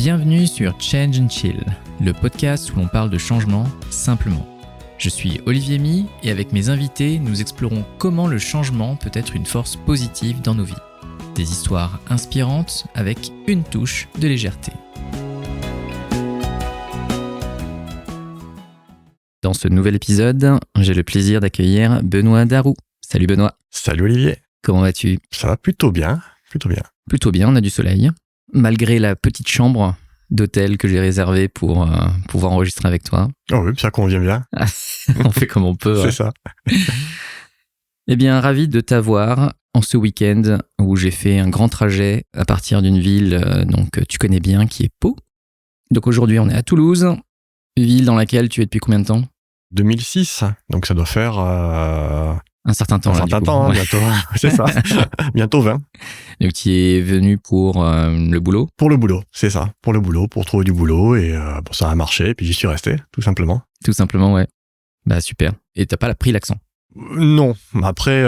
Bienvenue sur Change and Chill, le podcast où l'on parle de changement simplement. Je suis Olivier My et avec mes invités, nous explorons comment le changement peut être une force positive dans nos vies. Des histoires inspirantes avec une touche de légèreté. Dans ce nouvel épisode, j'ai le plaisir d'accueillir Benoît Darroux. Salut Benoît. Salut Olivier. Comment vas-tu ? Ça va plutôt bien. Plutôt bien, on a du soleil. Malgré la petite chambre d'hôtel que j'ai réservée pour pouvoir enregistrer avec toi. Oh oui, ça convient bien. On fait comme on peut. C'est ça. Eh bien, ravi de t'avoir en ce week-end où j'ai fait un grand trajet à partir d'une ville que tu connais bien, qui est Pau. Donc aujourd'hui, on est à Toulouse, ville dans laquelle tu es depuis combien de temps ? 2006, donc ça doit faire... Un certain temps. Bientôt. C'est ça. Bientôt 20. Donc tu es venu pour le boulot ? Pour le boulot, c'est ça. Pour le boulot, pour trouver du boulot et ça a marché et puis j'y suis resté, tout simplement. Tout simplement, ouais. Bah super. Et t'as pas pris l'accent ? Non. Après,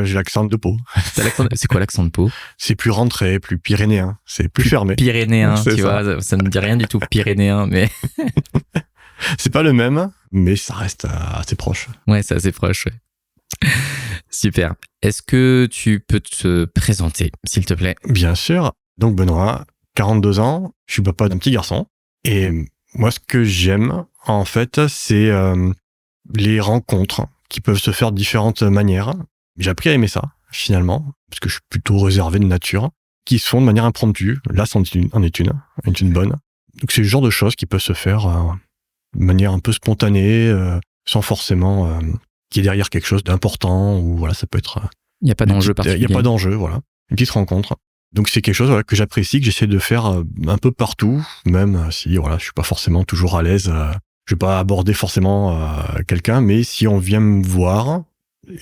j'ai l'accent de Pau. C'est quoi l'accent de Pau ? C'est plus rentré, plus pyrénéen. C'est plus fermé. Pyrénéen, c'est tu ça. vois, ça ne me dit rien du tout, pyrénéen, mais... C'est pas le même, mais ça reste assez proche. Ouais, c'est assez proche, ouais. Super. Est-ce que tu peux te présenter, s'il te plaît ? Bien sûr. Donc Benoît, 42 ans, je suis papa d'un petit garçon. Et moi, ce que j'aime, en fait, c'est les rencontres qui peuvent se faire de différentes manières. J'ai appris à aimer ça, finalement, parce que je suis plutôt réservé de nature, qui se font de manière impromptue. Là, c'en est une bonne. Donc c'est le genre de choses qui peuvent se faire de manière un peu spontanée, sans forcément... qui est derrière quelque chose d'important, ou voilà, ça peut être... Il n'y a pas d'enjeu particulier. Il n'y a pas d'enjeu, voilà. Une petite rencontre. Donc c'est quelque chose que j'apprécie, que j'essaie de faire un peu partout, même si voilà, je suis pas forcément toujours à l'aise. Je vais pas aborder forcément quelqu'un, mais si on vient me voir,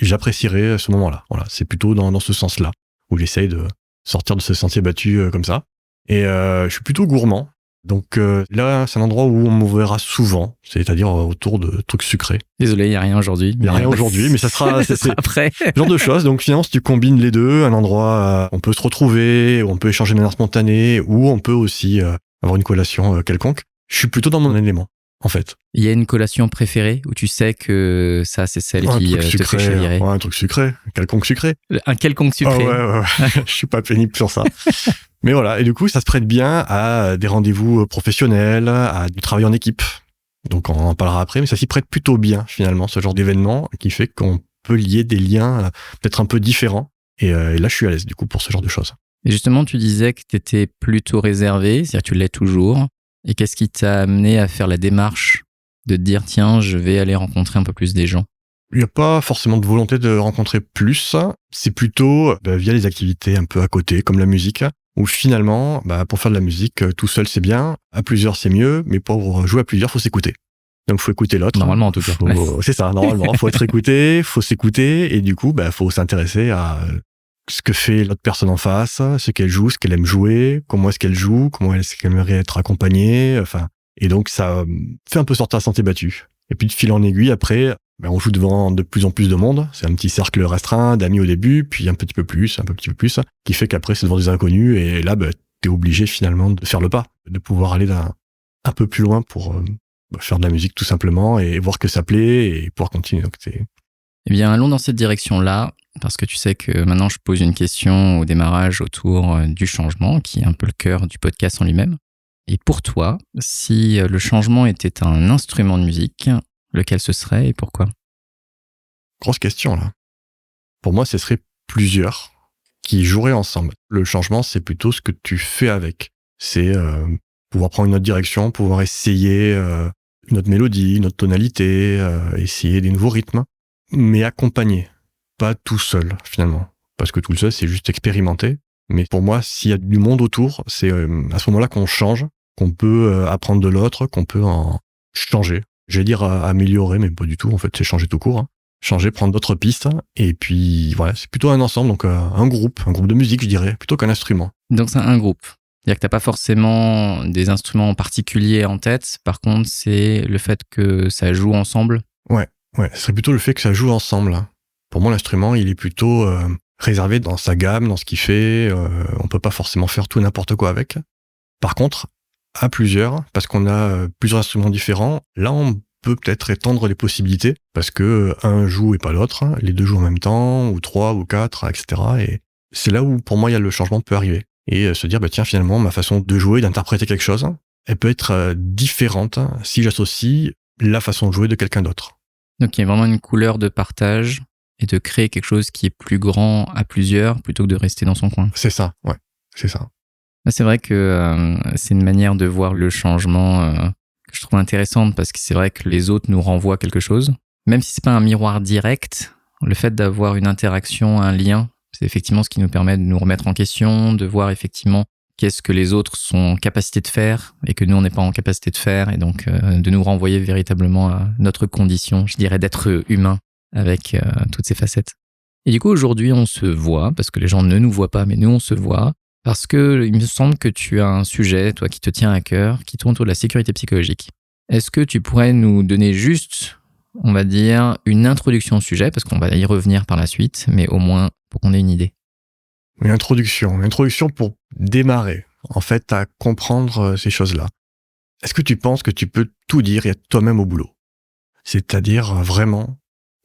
j'apprécierai ce moment-là. Voilà, c'est plutôt dans ce sens-là, où j'essaye de sortir de ce sentier battu comme ça. Et je suis plutôt gourmand. Donc là, c'est un endroit où on me verra souvent, c'est-à-dire autour de trucs sucrés. Désolé, il n'y a rien aujourd'hui. Il n'y a rien aujourd'hui, mais ça sera après. Ce genre de choses. Donc finalement, si tu combines les deux, un endroit où on peut se retrouver, où on peut échanger de manière spontanée, où on peut aussi avoir une collation quelconque, je suis plutôt dans mon élément, en fait. Il y a une collation préférée où tu sais que ça, c'est celle qui te fait chavirer. Ouais, un truc sucré, quelconque sucré. Un quelconque sucré. Ouais. Je suis pas pénible sur ça. Mais voilà, et du coup, ça se prête bien à des rendez-vous professionnels, à du travail en équipe. Donc, on en parlera après, mais ça s'y prête plutôt bien, finalement, ce genre d'événement qui fait qu'on peut lier des liens peut-être un peu différents. Et là, je suis à l'aise, du coup, pour ce genre de choses. Et justement, tu disais que tu étais plutôt réservé, c'est-à-dire que tu l'es toujours. Et qu'est-ce qui t'a amené à faire la démarche de te dire, tiens, je vais aller rencontrer un peu plus des gens ? Il n'y a pas forcément de volonté de rencontrer plus. C'est plutôt via les activités un peu à côté, comme la musique, où finalement, pour faire de la musique, tout seul c'est bien, à plusieurs c'est mieux, mais pour jouer à plusieurs, faut s'écouter. Donc faut écouter l'autre. Normalement en tout cas. C'est ça, normalement. Faut être écouté, faut s'écouter, et du coup, faut s'intéresser à ce que fait l'autre personne en face, ce qu'elle joue, ce qu'elle aime jouer, comment est-ce qu'elle joue, comment est-ce qu'elle aimerait être accompagnée, et donc ça fait un peu sortir la sentier battu. Et puis de fil en aiguille, après, on joue devant de plus en plus de monde. C'est un petit cercle restreint d'amis au début, puis un petit peu plus, qui fait qu'après c'est devant des inconnus, et là, t'es obligé finalement de faire le pas, de pouvoir aller un peu plus loin pour faire de la musique tout simplement, et voir que ça plaît, et pouvoir continuer. Donc Eh bien, allons dans cette direction-là, parce que tu sais que maintenant je pose une question au démarrage autour du changement, qui est un peu le cœur du podcast en lui-même. Et pour toi, si le changement était un instrument de musique, lequel ce serait et pourquoi ? Grosse question, là. Pour moi, ce serait plusieurs qui joueraient ensemble. Le changement, c'est plutôt ce que tu fais avec. C'est pouvoir prendre une autre direction, pouvoir essayer une autre mélodie, une autre tonalité, essayer des nouveaux rythmes, mais accompagné, pas tout seul, finalement. Parce que tout seul, c'est juste expérimenter. Mais pour moi, s'il y a du monde autour, c'est à ce moment-là qu'on change, qu'on peut apprendre de l'autre, qu'on peut en changer. J'allais dire améliorer, mais pas du tout. En fait, c'est changer tout court. Changer, prendre d'autres pistes. Et puis, voilà, c'est plutôt un ensemble, donc un groupe de musique, je dirais, plutôt qu'un instrument. Donc, c'est un groupe. C'est-à-dire que t'as pas forcément des instruments en particulier en tête. Par contre, c'est le fait que ça joue ensemble. Ouais, ce serait plutôt le fait que ça joue ensemble. Pour moi, l'instrument, il est plutôt réservé dans sa gamme, dans ce qu'il fait. On peut pas forcément faire tout et n'importe quoi avec. Par contre, à plusieurs, parce qu'on a plusieurs instruments différents, là, on peut peut-être étendre les possibilités, parce que un joue et pas l'autre, les deux jouent en même temps, ou 3, ou 4, etc. Et c'est là où, pour moi, le changement peut arriver. Et se dire, tiens, finalement, ma façon de jouer, d'interpréter quelque chose, elle peut être différente si j'associe la façon de jouer de quelqu'un d'autre. Donc il y a vraiment une couleur de partage et de créer quelque chose qui est plus grand à plusieurs plutôt que de rester dans son coin. C'est ça, ouais, c'est ça. C'est vrai que c'est une manière de voir le changement que je trouve intéressante parce que c'est vrai que les autres nous renvoient quelque chose. Même si c'est pas un miroir direct, le fait d'avoir une interaction, un lien, c'est effectivement ce qui nous permet de nous remettre en question, de voir effectivement qu'est-ce que les autres sont en capacité de faire et que nous, on n'est pas en capacité de faire, et donc de nous renvoyer véritablement à notre condition, je dirais, d'être humain avec toutes ces facettes. Et du coup, aujourd'hui, on se voit, parce que les gens ne nous voient pas, mais nous, on se voit, parce que il me semble que tu as un sujet, toi, qui te tient à cœur, qui tourne autour de la sécurité psychologique. Est-ce que tu pourrais nous donner juste, on va dire, une introduction au sujet, parce qu'on va y revenir par la suite, mais au moins pour qu'on ait une idée? Une introduction pour démarrer, en fait, à comprendre ces choses-là. Est-ce que tu penses que tu peux tout dire et être toi-même au boulot? C'est-à-dire vraiment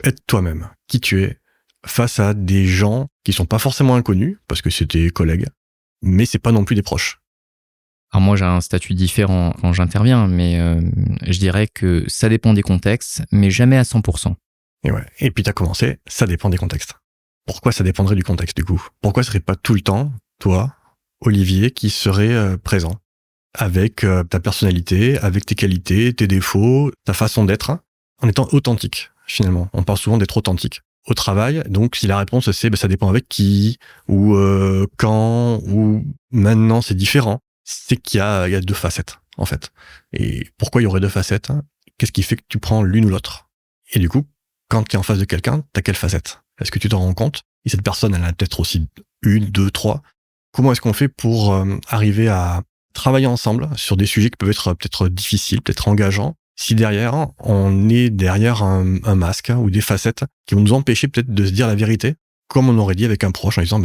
être toi-même, qui tu es, face à des gens qui sont pas forcément inconnus, parce que c'est tes collègues, mais c'est pas non plus des proches. Alors moi, j'ai un statut différent quand j'interviens, mais je dirais que ça dépend des contextes, mais jamais à 100%. Et puis t'as commencé, ça dépend des contextes. Pourquoi ça dépendrait du contexte, du coup? Pourquoi ce serait pas tout le temps, toi, Olivier, qui serait présent avec ta personnalité, avec tes qualités, tes défauts, ta façon d'être, en étant authentique, finalement. On parle souvent d'être authentique au travail, donc si la réponse c'est ça dépend avec qui, ou quand, ou maintenant c'est différent, c'est qu'il y a deux facettes, en fait. Et pourquoi il y aurait deux facettes? Qu'est-ce qui fait que tu prends l'une ou l'autre? Et du coup, quand tu es en face de quelqu'un, t'as quelle facette? Est-ce que tu t'en rends compte? Et cette personne, elle en a peut-être aussi une, deux, trois. Comment est-ce qu'on fait pour arriver à travailler ensemble sur des sujets qui peuvent être peut-être difficiles, peut-être engageants, si derrière, on est derrière un masque ou des facettes qui vont nous empêcher peut-être de se dire la vérité, comme on aurait dit avec un proche en disant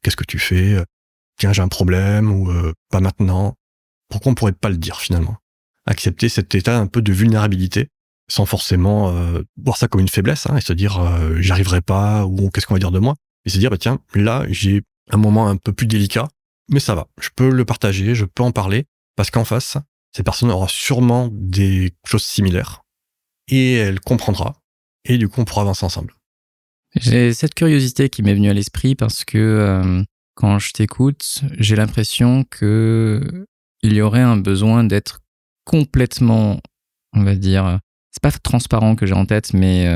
qu'est-ce que tu fais? Tiens, j'ai un problème, ou pas maintenant. Pourquoi on pourrait pas le dire finalement? Accepter cet état un peu de vulnérabilité, sans forcément voir ça comme une faiblesse, et se dire j'y arriverai pas, ou qu'est-ce qu'on va dire de moi, et se dire tiens, là j'ai un moment un peu plus délicat, mais ça va, je peux le partager, je peux en parler, parce qu'en face, cette personne aura sûrement des choses similaires, et elle comprendra, et du coup on pourra avancer ensemble. J'ai cette curiosité qui m'est venue à l'esprit parce que quand je t'écoute, j'ai l'impression que il y aurait un besoin d'être complètement, on va dire, c'est pas transparent que j'ai en tête, mais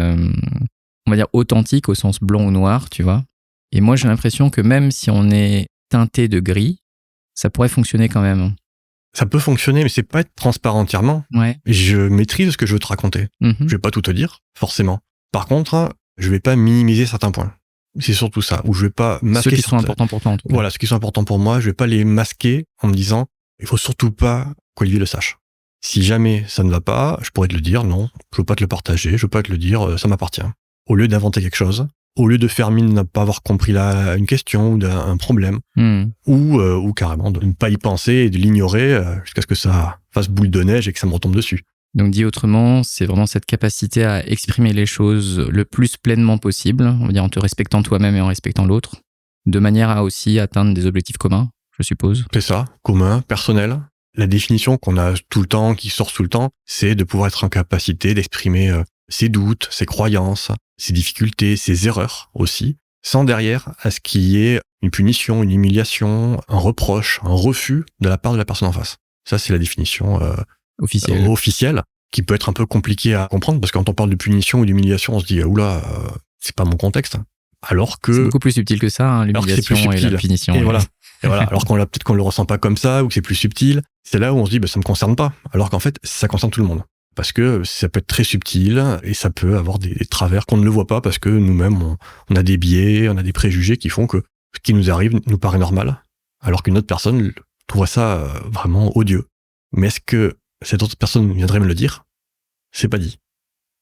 on va dire authentique au sens blanc ou noir, tu vois. Et moi, j'ai l'impression que même si on est teinté de gris, ça pourrait fonctionner quand même. Ça peut fonctionner, mais c'est pas être transparent entièrement. Ouais. Je maîtrise ce que je veux te raconter. Je vais pas tout te dire, forcément. Par contre, je vais pas minimiser certains points. C'est surtout ça, où je vais pas masquer ceux qui sont importants pour toi, en tout cas. Voilà, ceux qui sont importants pour moi, je vais pas les masquer en me disant il faut surtout pas qu'Olivier le sache. Si jamais ça ne va pas, je pourrais te le dire, non, je veux pas te le partager, je veux pas te le dire, ça m'appartient. Au lieu d'inventer quelque chose, au lieu de faire mine de ne pas avoir compris une question ou un problème, ou carrément de ne pas y penser et de l'ignorer jusqu'à ce que ça fasse boule de neige et que ça me retombe dessus. Donc dit autrement, c'est vraiment cette capacité à exprimer les choses le plus pleinement possible, on va dire en te respectant toi-même et en respectant l'autre, de manière à aussi atteindre des objectifs communs, je suppose. C'est ça, commun, personnel. La définition qu'on a tout le temps, qui sort tout le temps, c'est de pouvoir être en capacité d'exprimer ses doutes, ses croyances, ses difficultés, ses erreurs aussi, sans derrière à ce qu'il y ait une punition, une humiliation, un reproche, un refus de la part de la personne en face. Ça, c'est la définition officielle, qui peut être un peu compliquée à comprendre, parce que quand on parle de punition ou d'humiliation, on se dit oula, c'est pas mon contexte. Alors que c'est beaucoup plus subtil que ça, l'humiliation et la punition. Et voilà. Alors peut-être qu'on le ressent pas comme ça, ou que c'est plus subtil. C'est là où on se dit ça me concerne pas. Alors qu'en fait, ça concerne tout le monde. Parce que ça peut être très subtil, et ça peut avoir des travers qu'on ne le voit pas, parce que nous-mêmes, on a des biais, on a des préjugés qui font que ce qui nous arrive nous paraît normal, alors qu'une autre personne trouverait ça vraiment odieux. Mais est-ce que cette autre personne viendrait me le dire? C'est pas dit.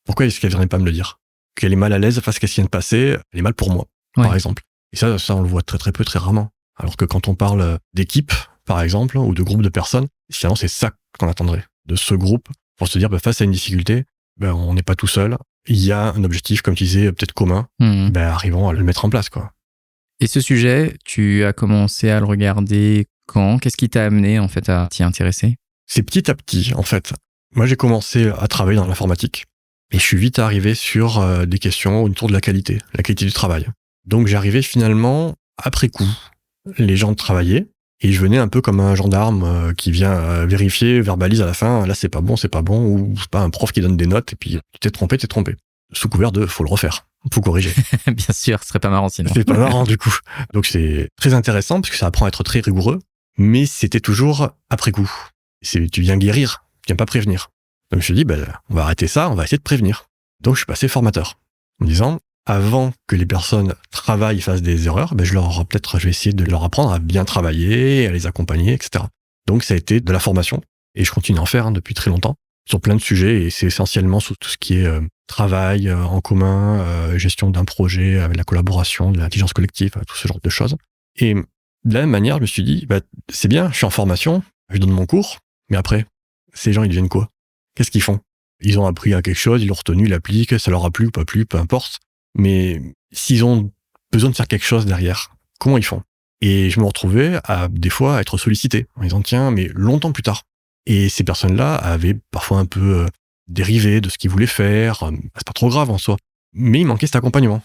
Pourquoi est-ce qu'elle viendrait pas me le dire? Qu'elle est mal à l'aise face à ce qui vient de passer, elle est mal pour moi, par exemple. Et ça, on le voit très très peu, très rarement. Alors que quand on parle d'équipe, par exemple, ou de groupe de personnes, Finalement, c'est ça qu'on attendrait de ce groupe pour se dire, face à une difficulté, on n'est pas tout seul. Il y a un objectif, comme tu disais, peut-être commun. Arrivons à le mettre en place, quoi. Et ce sujet, tu as commencé à le regarder quand ? Qu'est-ce qui t'a amené, en fait, à t'y intéresser ? C'est petit à petit, en fait. Moi, j'ai commencé à travailler dans l'informatique et je suis vite arrivé sur des questions autour de la qualité du travail. Donc, j'arrivais finalement après coup. Les gens travaillaient et je venais un peu comme un gendarme qui vient vérifier, verbalise à la fin, là, c'est pas bon, ou c'est pas un prof qui donne des notes et puis tu t'es trompé. Sous couvert de faut le refaire, faut corriger. Bien sûr, ce serait pas marrant sinon. C'est pas marrant du coup. Donc, c'est très intéressant parce que ça apprend à être très rigoureux, mais c'était toujours après coup. Tu viens guérir, tu viens pas prévenir. Donc je me suis dit, on va arrêter ça, on va essayer de prévenir. Donc je suis passé formateur, en me disant, avant que les personnes travaillent, fassent des erreurs, je vais essayer de leur apprendre à bien travailler, à les accompagner, etc. Donc ça a été de la formation, et je continue à en faire depuis très longtemps, sur plein de sujets, et c'est essentiellement sur tout ce qui est travail en commun, gestion d'un projet, avec la collaboration, de l'intelligence collective, tout ce genre de choses. Et de la même manière, je me suis dit, c'est bien, je suis en formation, je donne mon cours, mais après, ces gens, ils deviennent quoi ? Qu'est-ce qu'ils font ? Ils ont appris à quelque chose, ils l'ont retenu, ils l'appliquent, ça leur a plu ou pas plu, peu importe. Mais s'ils ont besoin de faire quelque chose derrière, comment ils font ? Et je me retrouvais des fois à être sollicité en disant tiens, mais longtemps plus tard. Et ces personnes-là avaient parfois un peu dérivé de ce qu'ils voulaient faire. C'est pas trop grave en soi. Mais il manquait cet accompagnement.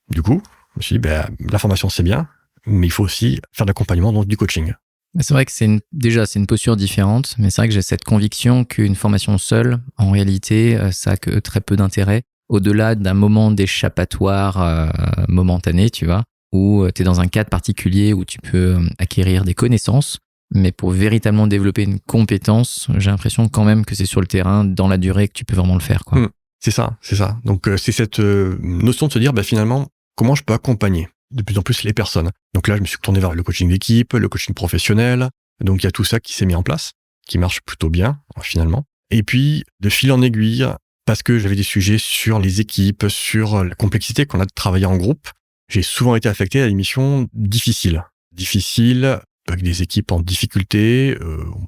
Du coup, je me suis dit, la formation c'est bien, mais il faut aussi faire de l'accompagnement, donc du coaching. C'est vrai que c'est une posture différente, mais c'est vrai que j'ai cette conviction qu'une formation seule, en réalité, ça a que très peu d'intérêt, au-delà d'un moment d'échappatoire momentané, tu vois, où tu es dans un cadre particulier où tu peux acquérir des connaissances, mais pour véritablement développer une compétence, j'ai l'impression quand même que c'est sur le terrain, dans la durée, que tu peux vraiment le faire, quoi. C'est ça. Donc c'est cette notion de se dire, finalement, comment je peux accompagner de plus en plus les personnes. Donc là, je me suis tourné vers le coaching d'équipe, le coaching professionnel. Donc il y a tout ça qui s'est mis en place, qui marche plutôt bien, finalement. Et puis, de fil en aiguille, parce que j'avais des sujets sur les équipes, sur la complexité qu'on a de travailler en groupe, j'ai souvent été affecté à des missions difficiles. Difficiles, avec des équipes en difficulté,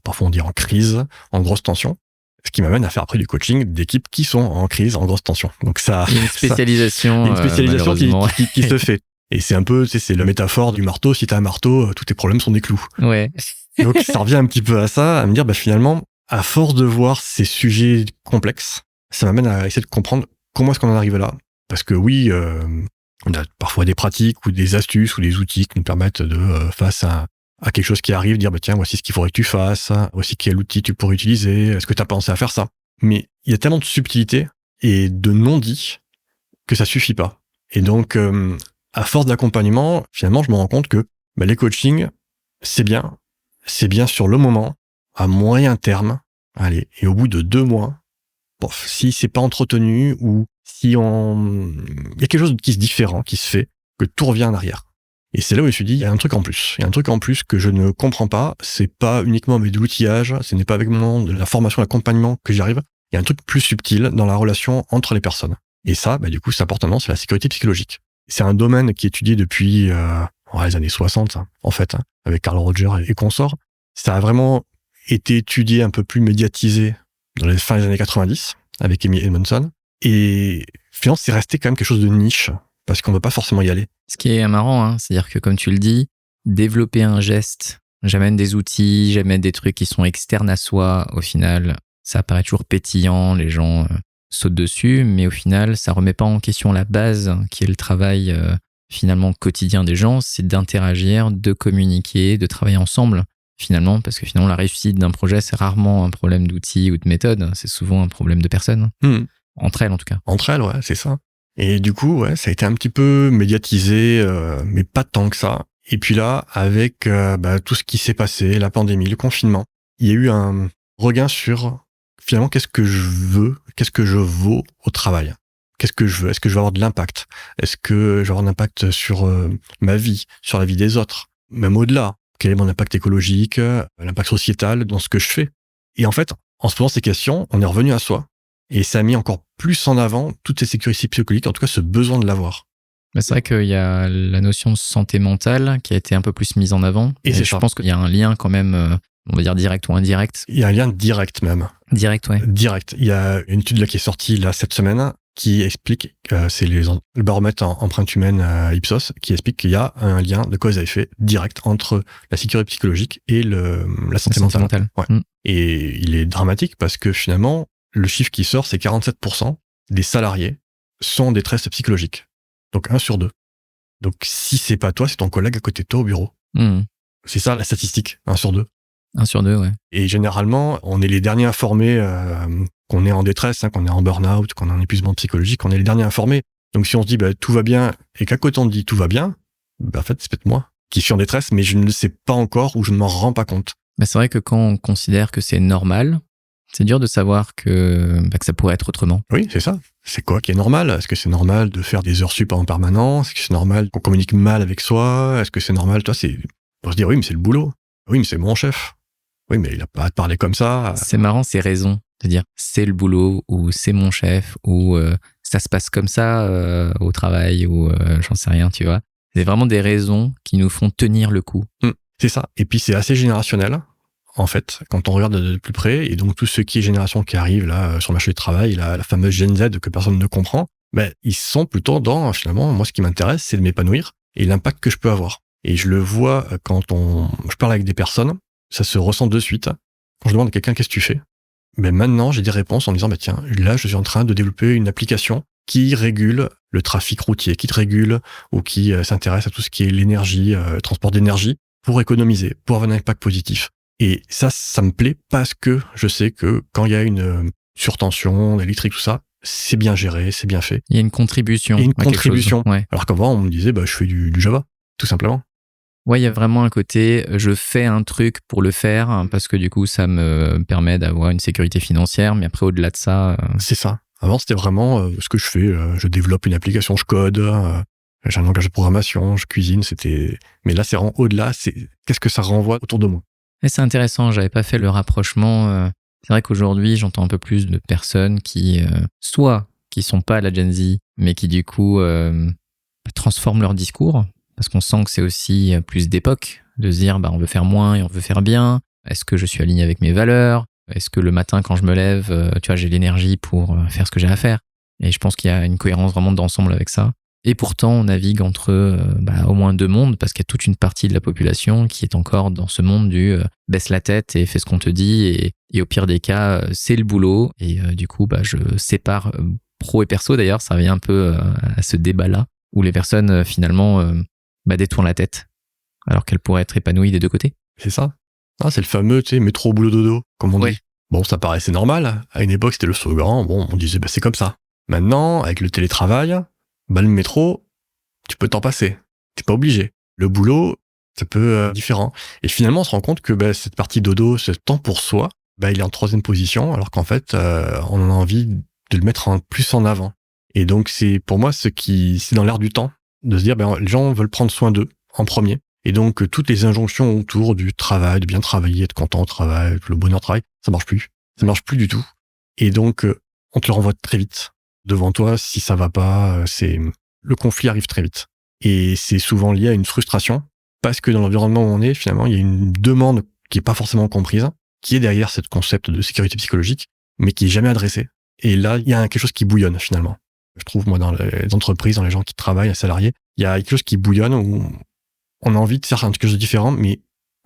parfois on dit en crise, en grosse tension. Ce qui m'amène à faire après du coaching d'équipes qui sont en crise, en grosse tension. Donc ça, il y a une spécialisation, qui se fait. Et c'est un peu, c'est la métaphore du marteau. Si t'as un marteau, tous tes problèmes sont des clous. Ouais. Donc ça revient un petit peu à ça, à me dire, finalement, à force de voir ces sujets complexes, ça m'amène à essayer de comprendre comment est-ce qu'on en arrive là. Parce que oui, on a parfois des pratiques ou des astuces ou des outils qui nous permettent de, face à quelque chose qui arrive, dire, tiens, voici ce qu'il faudrait que tu fasses, voici quel outil tu pourrais utiliser, est-ce que t'as pensé à faire ça? Mais il y a tellement de subtilité et de non-dits que ça suffit pas. Et donc, à force d'accompagnement, finalement, je me rends compte que les coachings, c'est bien sur le moment, à moyen terme, allez, et au bout de 2 mois, si c'est pas entretenu ou si il y a quelque chose qui se différent, qui se fait, que tout revient en arrière. Et c'est là où je me suis dit, il y a un truc en plus. Il y a un truc en plus que je ne comprends pas. C'est pas uniquement avec de l'outillage, ce n'est pas avec de la formation, l'accompagnement que j'y arrive. Il y a un truc plus subtil dans la relation entre les personnes. Et ça, du coup, c'est important, c'est la sécurité psychologique. C'est un domaine qui est étudié depuis les années 60, en fait, avec Carl Rogers et consorts. Ça a vraiment été étudié, un peu plus médiatisé dans les fins des années 90, avec Amy Edmondson. Et finalement, c'est resté quand même quelque chose de niche, parce qu'on ne veut pas forcément y aller. Ce qui est marrant, c'est-à-dire que comme tu le dis, développer un geste, j'amène des outils, j'amène des trucs qui sont externes à soi, au final, ça paraît toujours pétillant, les gens sautent dessus, mais au final, ça remet pas en question la base, qui est le travail finalement quotidien des gens, c'est d'interagir, de communiquer, de travailler ensemble, finalement, parce que finalement, la réussite d'un projet, c'est rarement un problème d'outils ou de méthode, c'est souvent un problème de personnes. Entre elles, en tout cas. Entre elles, ouais, c'est ça. Et du coup, ça a été un petit peu médiatisé, mais pas tant que ça. Et puis là, avec tout ce qui s'est passé, la pandémie, le confinement, il y a eu un regain sur, finalement, qu'est-ce que je veux, qu'est-ce que je vaux au travail? Qu'est-ce que je veux? Est-ce que je veux avoir de l'impact? Est-ce que je vais avoir un impact sur ma vie, sur la vie des autres? Même au-delà, quel est mon impact écologique, l'impact sociétal dans ce que je fais? Et en fait, en se posant ces questions, on est revenu à soi. Et ça a mis encore plus en avant toutes ces sécurités psychologiques, en tout cas ce besoin de l'avoir. C'est vrai qu'il y a la notion de santé mentale qui a été un peu plus mise en avant. Et je pense qu'il y a un lien quand même on va dire direct ou indirect? Il y a un lien direct même. Direct, ouais. Direct. Il y a une étude là qui est sortie là cette semaine qui explique, c'est le baromètre en empreinte humaine Ipsos, qui explique qu'il y a un lien de cause à effet direct entre la sécurité psychologique et la santé mentale. Ouais. Et il est dramatique parce que finalement, le chiffre qui sort, c'est 47% des salariés sont en détresse psychologique. Donc 1 sur 2. Donc si c'est pas toi, c'est ton collègue à côté de toi au bureau. C'est ça la statistique, 1 sur 2. 1 sur 2, ouais. Et généralement, on est les derniers informés qu'on est en détresse, qu'on est en burn-out, qu'on est en épuisement psychologique, on est les derniers informés. Donc si on se dit tout va bien et qu'à côté on dit tout va bien, en fait c'est peut-être moi qui suis en détresse, mais je ne le sais pas encore ou je ne m'en rends pas compte. C'est vrai que quand on considère que c'est normal, c'est dur de savoir que ça pourrait être autrement. Oui, c'est ça. C'est quoi qui est normal? Est-ce que c'est normal de faire des heures sup en permanence? Est-ce que c'est normal qu'on communique mal avec soi? Est-ce que c'est normal? Toi, on se dire oui, mais c'est le boulot. Oui, mais c'est mon chef. Oui, mais il a pas à te parler comme ça. C'est marrant ces raisons de dire c'est le boulot ou c'est mon chef ou ça se passe comme ça au travail ou j'en sais rien, tu vois. C'est vraiment des raisons qui nous font tenir le coup. C'est ça. Et puis c'est assez générationnel. En fait, quand on regarde de plus près, et donc tout ce qui est génération qui arrive là sur le marché du travail, la fameuse Gen Z que personne ne comprend, ils sont plutôt dans, finalement, moi ce qui m'intéresse, c'est de m'épanouir et l'impact que je peux avoir. Et je le vois quand je parle avec des personnes, ça se ressent de suite. Quand je demande à quelqu'un qu'est-ce que tu fais, maintenant j'ai des réponses en me disant tiens, là je suis en train de développer une application qui régule le trafic routier, qui te régule ou qui s'intéresse à tout ce qui est l'énergie, le transport d'énergie, pour économiser, pour avoir un impact positif. Et ça me plaît parce que je sais que quand il y a une surtension électrique, tout ça, c'est bien géré, c'est bien fait. Il y a une contribution. Il y a une contribution. Ouais. Alors qu'avant, on me disait, je fais du Java, tout simplement. Ouais, il y a vraiment un côté, je fais un truc pour le faire parce que du coup, ça me permet d'avoir une sécurité financière. Mais après, au-delà de ça... C'est ça. Avant, c'était vraiment ce que je fais. Je développe une application, je code, j'ai un langage de programmation, je cuisine. Mais là, c'est vraiment au-delà. Qu'est-ce que ça renvoie autour de moi? Et c'est intéressant, j'avais pas fait le rapprochement. C'est vrai qu'aujourd'hui, j'entends un peu plus de personnes qui, soit qui sont pas à la Gen Z, mais qui du coup transforment leur discours, parce qu'on sent que c'est aussi plus d'époque, de se dire on veut faire moins et on veut faire bien. Est-ce que je suis aligné avec mes valeurs? Est-ce que le matin quand je me lève, j'ai l'énergie pour faire ce que j'ai à faire? Et je pense qu'il y a une cohérence vraiment d'ensemble avec ça. Et pourtant, on navigue entre au moins 2 mondes, parce qu'il y a toute une partie de la population qui est encore dans ce monde du baisse la tête et fais ce qu'on te dit, et au pire des cas, c'est le boulot. Et du coup, je sépare pro et perso. D'ailleurs, ça revient un peu à ce débat-là, où les personnes finalement détournent la tête, alors qu'elles pourraient être épanouies des 2 côtés. C'est ça. C'est le fameux, métro, boulot, dodo, comme on dit. Bon, ça paraissait normal. À une époque, c'était le slogan. Bon, on disait, c'est comme ça. Maintenant, avec le télétravail, le métro, tu peux t'en passer. T'es pas obligé. Le boulot, ça peut être différent. Et finalement, on se rend compte que cette partie dodo, ce temps pour soi, il est en 3e position, alors qu'en fait, on a envie de le mettre plus en avant. Et donc, c'est pour moi c'est dans l'air du temps, de se dire, les gens veulent prendre soin d'eux en premier. Et donc, toutes les injonctions autour du travail, de bien travailler, être content au travail, le bonheur au travail, ça marche plus. Ça marche plus du tout. Et donc, on te le renvoie très vite. Devant toi, si ça va pas, le conflit arrive très vite. Et c'est souvent lié à une frustration, parce que dans l'environnement où on est, finalement, il y a une demande qui est pas forcément comprise, qui est derrière ce concept de sécurité psychologique, mais qui est jamais adressé. Et là, il y a quelque chose qui bouillonne, finalement. Je trouve, moi, dans les entreprises, dans les gens qui travaillent, les salariés, il y a quelque chose qui bouillonne où on a envie de faire quelque chose de différent, mais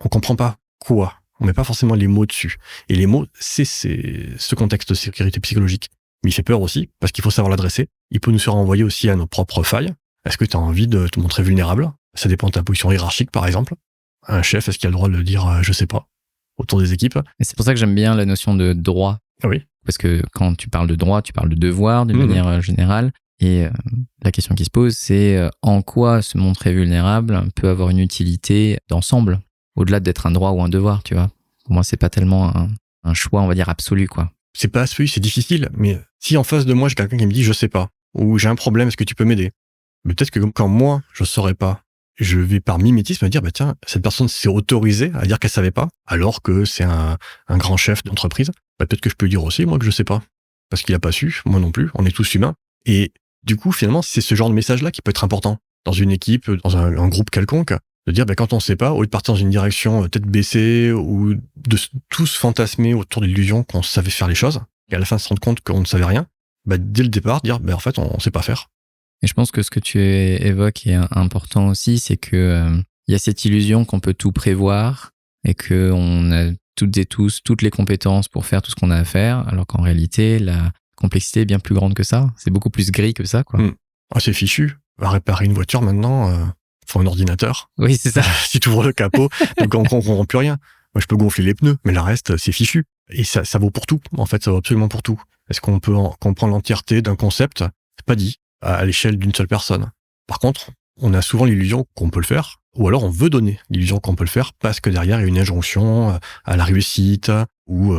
on comprend pas quoi. On met pas forcément les mots dessus. Et les mots, c'est ce contexte de sécurité psychologique. Mais il fait peur aussi, parce qu'il faut savoir l'adresser. Il peut nous se renvoyer aussi à nos propres failles. Est-ce que tu as envie de te montrer vulnérable? Ça dépend de ta position hiérarchique, par exemple. Un chef, est-ce qu'il a le droit de le dire je sais pas, autour des équipes? Et c'est pour ça que j'aime bien la notion de droit. Oui. Parce que quand tu parles de droit, tu parles de devoir d'une manière générale. Et la question qui se pose, c'est en quoi se montrer vulnérable peut avoir une utilité d'ensemble, au-delà d'être un droit ou un devoir, tu vois. Pour moi, c'est pas tellement un choix, on va dire, absolu, quoi. C'est pas absolu, c'est difficile, mais si en face de moi, j'ai quelqu'un qui me dit je sais pas, ou j'ai un problème, est-ce que tu peux m'aider? Mais peut-être que quand moi, je saurais pas, je vais par mimétisme me dire, tiens, cette personne s'est autorisée à dire qu'elle savait pas, alors que c'est un grand chef d'entreprise. Peut-être que je peux dire aussi, moi, que je sais pas. Parce qu'il a pas su, moi non plus, on est tous humains. Et du coup, finalement, c'est ce genre de message-là qui peut être important dans une équipe, dans un groupe quelconque. De dire, quand on sait pas, au lieu de partir dans une direction tête baissée ou de tous fantasmer autour de l'illusion qu'on savait faire les choses, et à la fin se rendre compte qu'on ne savait rien, dès le départ, dire, en fait, on sait pas faire. Et je pense que ce que tu évoques est important aussi, c'est que il y a cette illusion qu'on peut tout prévoir et qu'on a toutes et tous toutes les compétences pour faire tout ce qu'on a à faire, alors qu'en réalité, la complexité est bien plus grande que ça. C'est beaucoup plus gris que ça, quoi. C'est fichu. À réparer une voiture maintenant, faut un ordinateur. Oui, c'est ça. Si tu ouvres le capot, donc on comprend plus rien. Moi, je peux gonfler les pneus, mais le reste, c'est fichu. Et ça vaut pour tout. En fait, ça vaut absolument pour tout. Est-ce qu'on peut comprendre l'entièreté d'un concept? C'est pas dit à l'échelle d'une seule personne. Par contre, on a souvent l'illusion qu'on peut le faire, ou alors on veut donner l'illusion qu'on peut le faire parce que derrière, il y a une injonction à la réussite, ou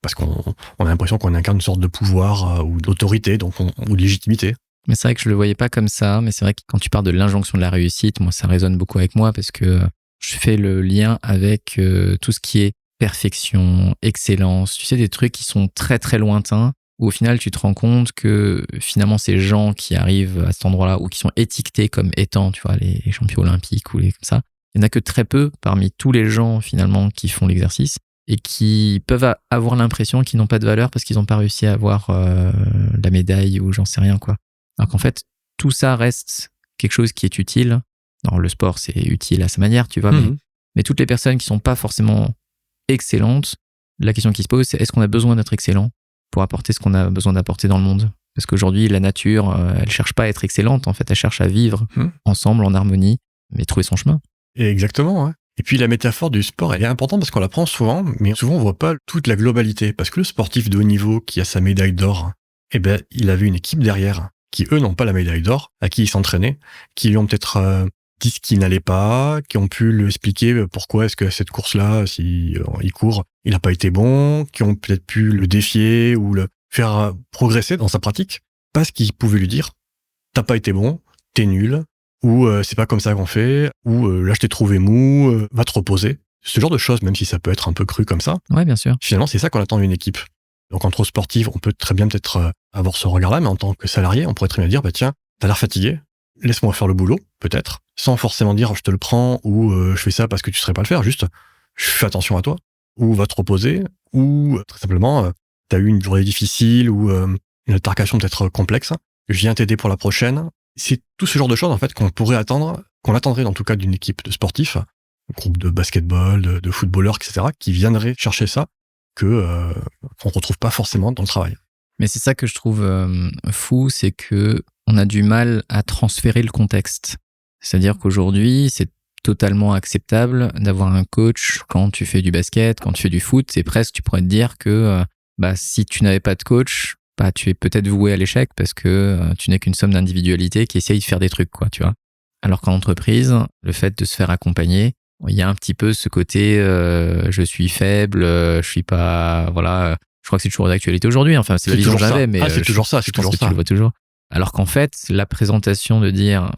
parce qu'on a l'impression qu'on incarne une sorte de pouvoir ou d'autorité, donc ou de légitimité. Mais c'est vrai que je le voyais pas comme ça, mais c'est vrai que quand tu parles de l'injonction de la réussite, moi, ça résonne beaucoup avec moi parce que je fais le lien avec tout ce qui est perfection, excellence, tu sais, des trucs qui sont très, très lointains, où au final, tu te rends compte que finalement, ces gens qui arrivent à cet endroit-là ou qui sont étiquetés comme étant, tu vois, les champions olympiques ou les comme ça, il y en a que très peu parmi tous les gens finalement qui font l'exercice et qui peuvent avoir l'impression qu'ils n'ont pas de valeur parce qu'ils n'ont pas réussi à avoir la médaille ou j'en sais rien, quoi. Alors qu'en fait, tout ça reste quelque chose qui est utile. Alors, le sport, c'est utile à sa manière, tu vois, mais toutes les personnes qui sont pas forcément excellentes, la question qui se pose, c'est est-ce qu'on a besoin d'être excellent pour apporter ce qu'on a besoin d'apporter dans le monde? Parce qu'aujourd'hui, la nature, elle cherche pas à être excellente, en fait, elle cherche à vivre ensemble, en harmonie, mais trouver son chemin. Et exactement, ouais. Et puis la métaphore du sport, elle est importante parce qu'on la prend souvent, mais souvent on voit pas toute la globalité. Parce que le sportif de haut niveau qui a sa médaille d'or, il avait une équipe derrière qui, eux, n'ont pas la médaille d'or, à qui il s'entraînait, qui lui ont peut-être dit ce qui n'allait pas, qui ont pu lui expliquer pourquoi est-ce que cette course-là, si il court, il n'a pas été bon, qui ont peut-être pu le défier ou le faire progresser dans sa pratique, parce qu'ils pouvaient lui dire « t'as pas été bon, t'es nul », ou c'est pas comme ça qu'on fait, ou là je t'ai trouvé mou, va te reposer. Ce genre de choses, même si ça peut être un peu cru comme ça. Ouais, bien sûr. Finalement, c'est ça qu'on attend d'une équipe. Donc, entre sportifs, on peut très bien peut-être avoir ce regard-là, mais en tant que salarié, on pourrait très bien dire, tiens, t'as l'air fatigué, laisse-moi faire le boulot, peut-être, sans forcément dire, je te le prends, ou je fais ça parce que tu ne saurais pas le faire, juste, je fais attention à toi, ou va te reposer, ou très simplement, t'as eu une journée difficile, ou une altercation peut-être complexe, je viens t'aider pour la prochaine. C'est tout ce genre de choses, en fait, qu'on pourrait attendre, qu'on attendrait, en tout cas, d'une équipe de sportifs, un groupe de basketball, de footballeurs, etc., qui viendraient chercher ça, qu'on retrouve pas forcément dans le travail. Mais c'est ça que je trouve fou, c'est que on a du mal à transférer le contexte. C'est-à-dire qu'aujourd'hui, c'est totalement acceptable d'avoir un coach quand tu fais du basket, quand tu fais du foot. C'est presque, tu pourrais te dire que si tu n'avais pas de coach, tu es peut-être voué à l'échec parce que tu n'es qu'une somme d'individualités qui essayent de faire des trucs, quoi, tu vois. Alors qu'en entreprise, le fait de se faire accompagner, il y a un petit peu ce côté je suis faible, je suis pas, voilà, je crois que c'est toujours d'actualité aujourd'hui, enfin c'est la vision que j'avais, mais c'est toujours ça, je pense que tu le vois toujours. Alors qu'en fait, la présentation de dire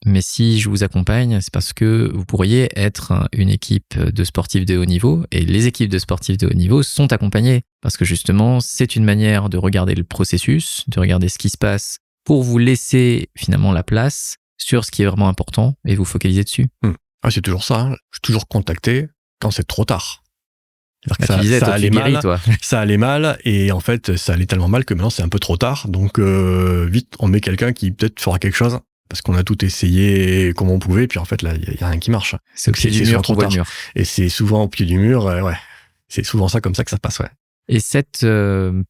mais si je vous accompagne, c'est parce que vous pourriez être une équipe de sportifs de haut niveau et les équipes de sportifs de haut niveau sont accompagnées parce que justement, c'est une manière de regarder le processus, de regarder ce qui se passe pour vous laisser finalement la place sur ce qui est vraiment important et vous focaliser dessus. C'est toujours ça, hein. Je suis toujours contacté quand c'est trop tard. Tu disais, ça allait mal, toi. Ça allait mal, et en fait, ça allait tellement mal que maintenant c'est un peu trop tard. Donc, vite, on met quelqu'un qui peut-être fera quelque chose, parce qu'on a tout essayé comme on pouvait, et puis en fait, là, il y a rien qui marche. C'est au pied du mur qu'on voit le mur. Et c'est souvent au pied du mur, ouais. C'est souvent ça, comme ça que ça passe, ouais. Et cette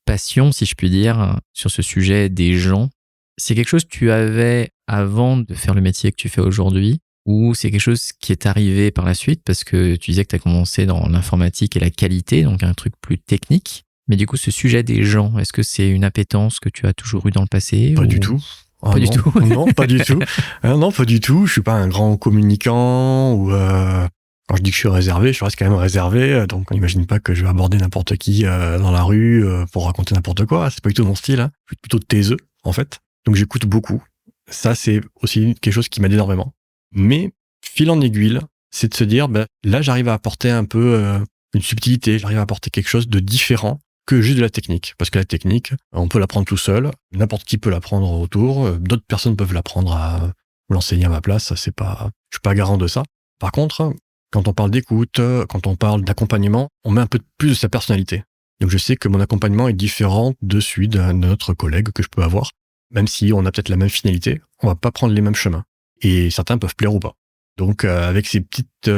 passion, si je puis dire, sur ce sujet des gens, c'est quelque chose que tu avais avant de faire le métier que tu fais aujourd'hui, ou c'est quelque chose qui est arrivé par la suite parce que tu disais que tu as commencé dans l'informatique et la qualité, donc un truc plus technique. Mais du coup, ce sujet des gens, est-ce que c'est une appétence que tu as toujours eu dans le passé? Pas du tout. Pas du tout. Non, pas du tout. Non, pas du tout. Je suis pas un grand communicant ou quand je dis que je suis réservé, je reste quand même réservé. Donc, on n'imagine pas que je vais aborder n'importe qui dans la rue pour raconter n'importe quoi. C'est pas du tout mon style. Hein. Je suis plutôt taiseux, en fait. Donc, j'écoute beaucoup. Ça, c'est aussi quelque chose qui m'aide énormément. Mais, fil en aiguille, c'est de se dire, là, j'arrive à apporter un peu une subtilité, j'arrive à apporter quelque chose de différent que juste de la technique. Parce que la technique, on peut l'apprendre tout seul, n'importe qui peut l'apprendre autour, d'autres personnes peuvent l'apprendre à l'enseigner à ma place, je suis pas garant de ça. Par contre, quand on parle d'écoute, quand on parle d'accompagnement, on met un peu plus de sa personnalité. Donc je sais que mon accompagnement est différent de celui d'un autre collègue que je peux avoir. Même si on a peut-être la même finalité, on va pas prendre les mêmes chemins. Et certains peuvent plaire ou pas. Donc avec ces petites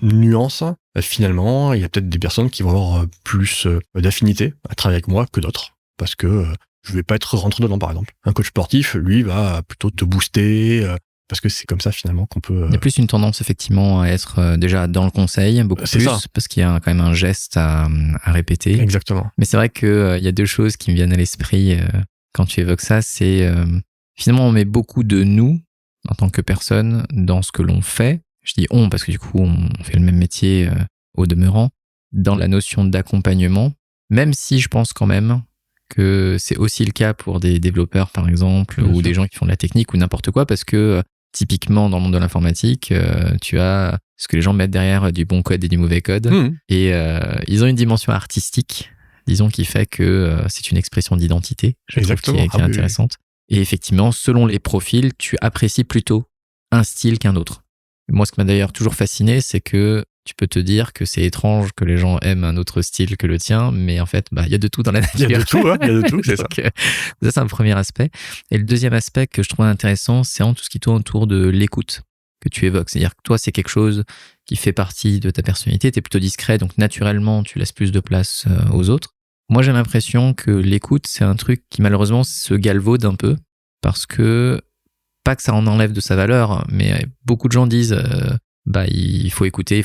nuances, finalement, il y a peut-être des personnes qui vont avoir plus d'affinité à travailler avec moi que d'autres. Parce que je vais pas être rentré dedans, par exemple. Un coach sportif, lui, va plutôt te booster, parce que c'est comme ça, finalement, qu'on peut... Il y a plus une tendance, effectivement, à être déjà dans le conseil, beaucoup C'est plus, ça. parce qu'il y a quand même un geste à répéter. Exactement. Mais c'est vrai qu'il y a deux choses qui me viennent à l'esprit quand tu évoques ça. C'est finalement, on met beaucoup de nous, en tant que personne, dans ce que l'on fait. Je dis on, parce que du coup, on fait le même métier au demeurant, dans la notion d'accompagnement, même si je pense quand même que c'est aussi le cas pour des développeurs, par exemple, Bien ou sûr. des gens qui font de la technique ou n'importe quoi, parce que typiquement, dans le monde de l'informatique, tu as ce que les gens mettent derrière du bon code et du mauvais code. Et ils ont une dimension artistique, disons, qui fait que c'est une expression d'identité, je trouve, qui est intéressante. Et effectivement, selon les profils, tu apprécies plutôt un style qu'un autre. Moi, ce qui m'a d'ailleurs toujours fasciné, c'est que tu peux te dire que c'est étrange que les gens aiment un autre style que le tien, mais en fait, il y a de tout dans la nature. Il y a de tout, hein, il y a de tout, c'est ça. Ça, c'est un premier aspect. Et le deuxième aspect que je trouve intéressant, c'est tout ce qui tourne autour de l'écoute que tu évoques. C'est-à-dire que toi, c'est quelque chose qui fait partie de ta personnalité. Tu es plutôt discret, donc naturellement, tu laisses plus de place aux autres. Moi, j'ai l'impression que l'écoute, c'est un truc qui malheureusement se galvaude un peu, parce que, pas que ça en enlève de sa valeur, mais beaucoup de gens disent il faut écouter,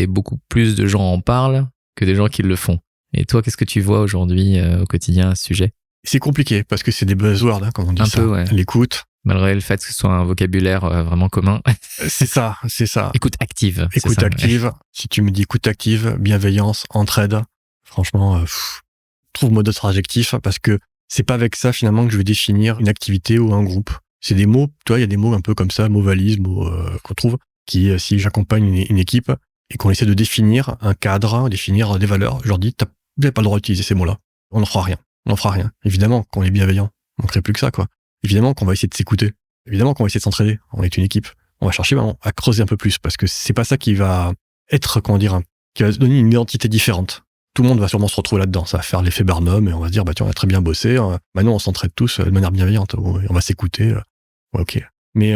et beaucoup plus de gens en parlent que des gens qui le font. Et toi, qu'est-ce que tu vois aujourd'hui au quotidien à ce sujet ? C'est compliqué, parce que c'est des buzzwords, hein, comme on dit. Un peu, ouais. L'écoute. Malgré le fait que ce soit un vocabulaire vraiment commun. C'est ça. Écoute active. Écoute active. Ouais. Si tu me dis écoute active, bienveillance, entraide, franchement, trouve-moi d'autres adjectifs, parce que c'est pas avec ça, finalement, que je vais définir une activité ou un groupe. C'est des mots, tu vois, il y a des mots un peu comme ça, mots valises, mots qu'on trouve, qui, si j'accompagne une équipe et qu'on essaie de définir un cadre, définir des valeurs, je leur dis, vous n'avez pas le droit d'utiliser ces mots-là. On n'en fera rien. Évidemment qu'on est bienveillant. On ne crée plus que ça, quoi. Évidemment qu'on va essayer de s'écouter. Évidemment qu'on va essayer de s'entraider. On est une équipe. On va chercher vraiment à creuser un peu plus, parce que c'est pas ça qui va être, qui va donner une identité différente. Tout le monde va sûrement se retrouver là-dedans. Ça va faire l'effet Barnum et on va se dire, tiens, on a très bien bossé. Maintenant, on s'entraide tous de manière bienveillante. On va s'écouter. Ouais, ok. Mais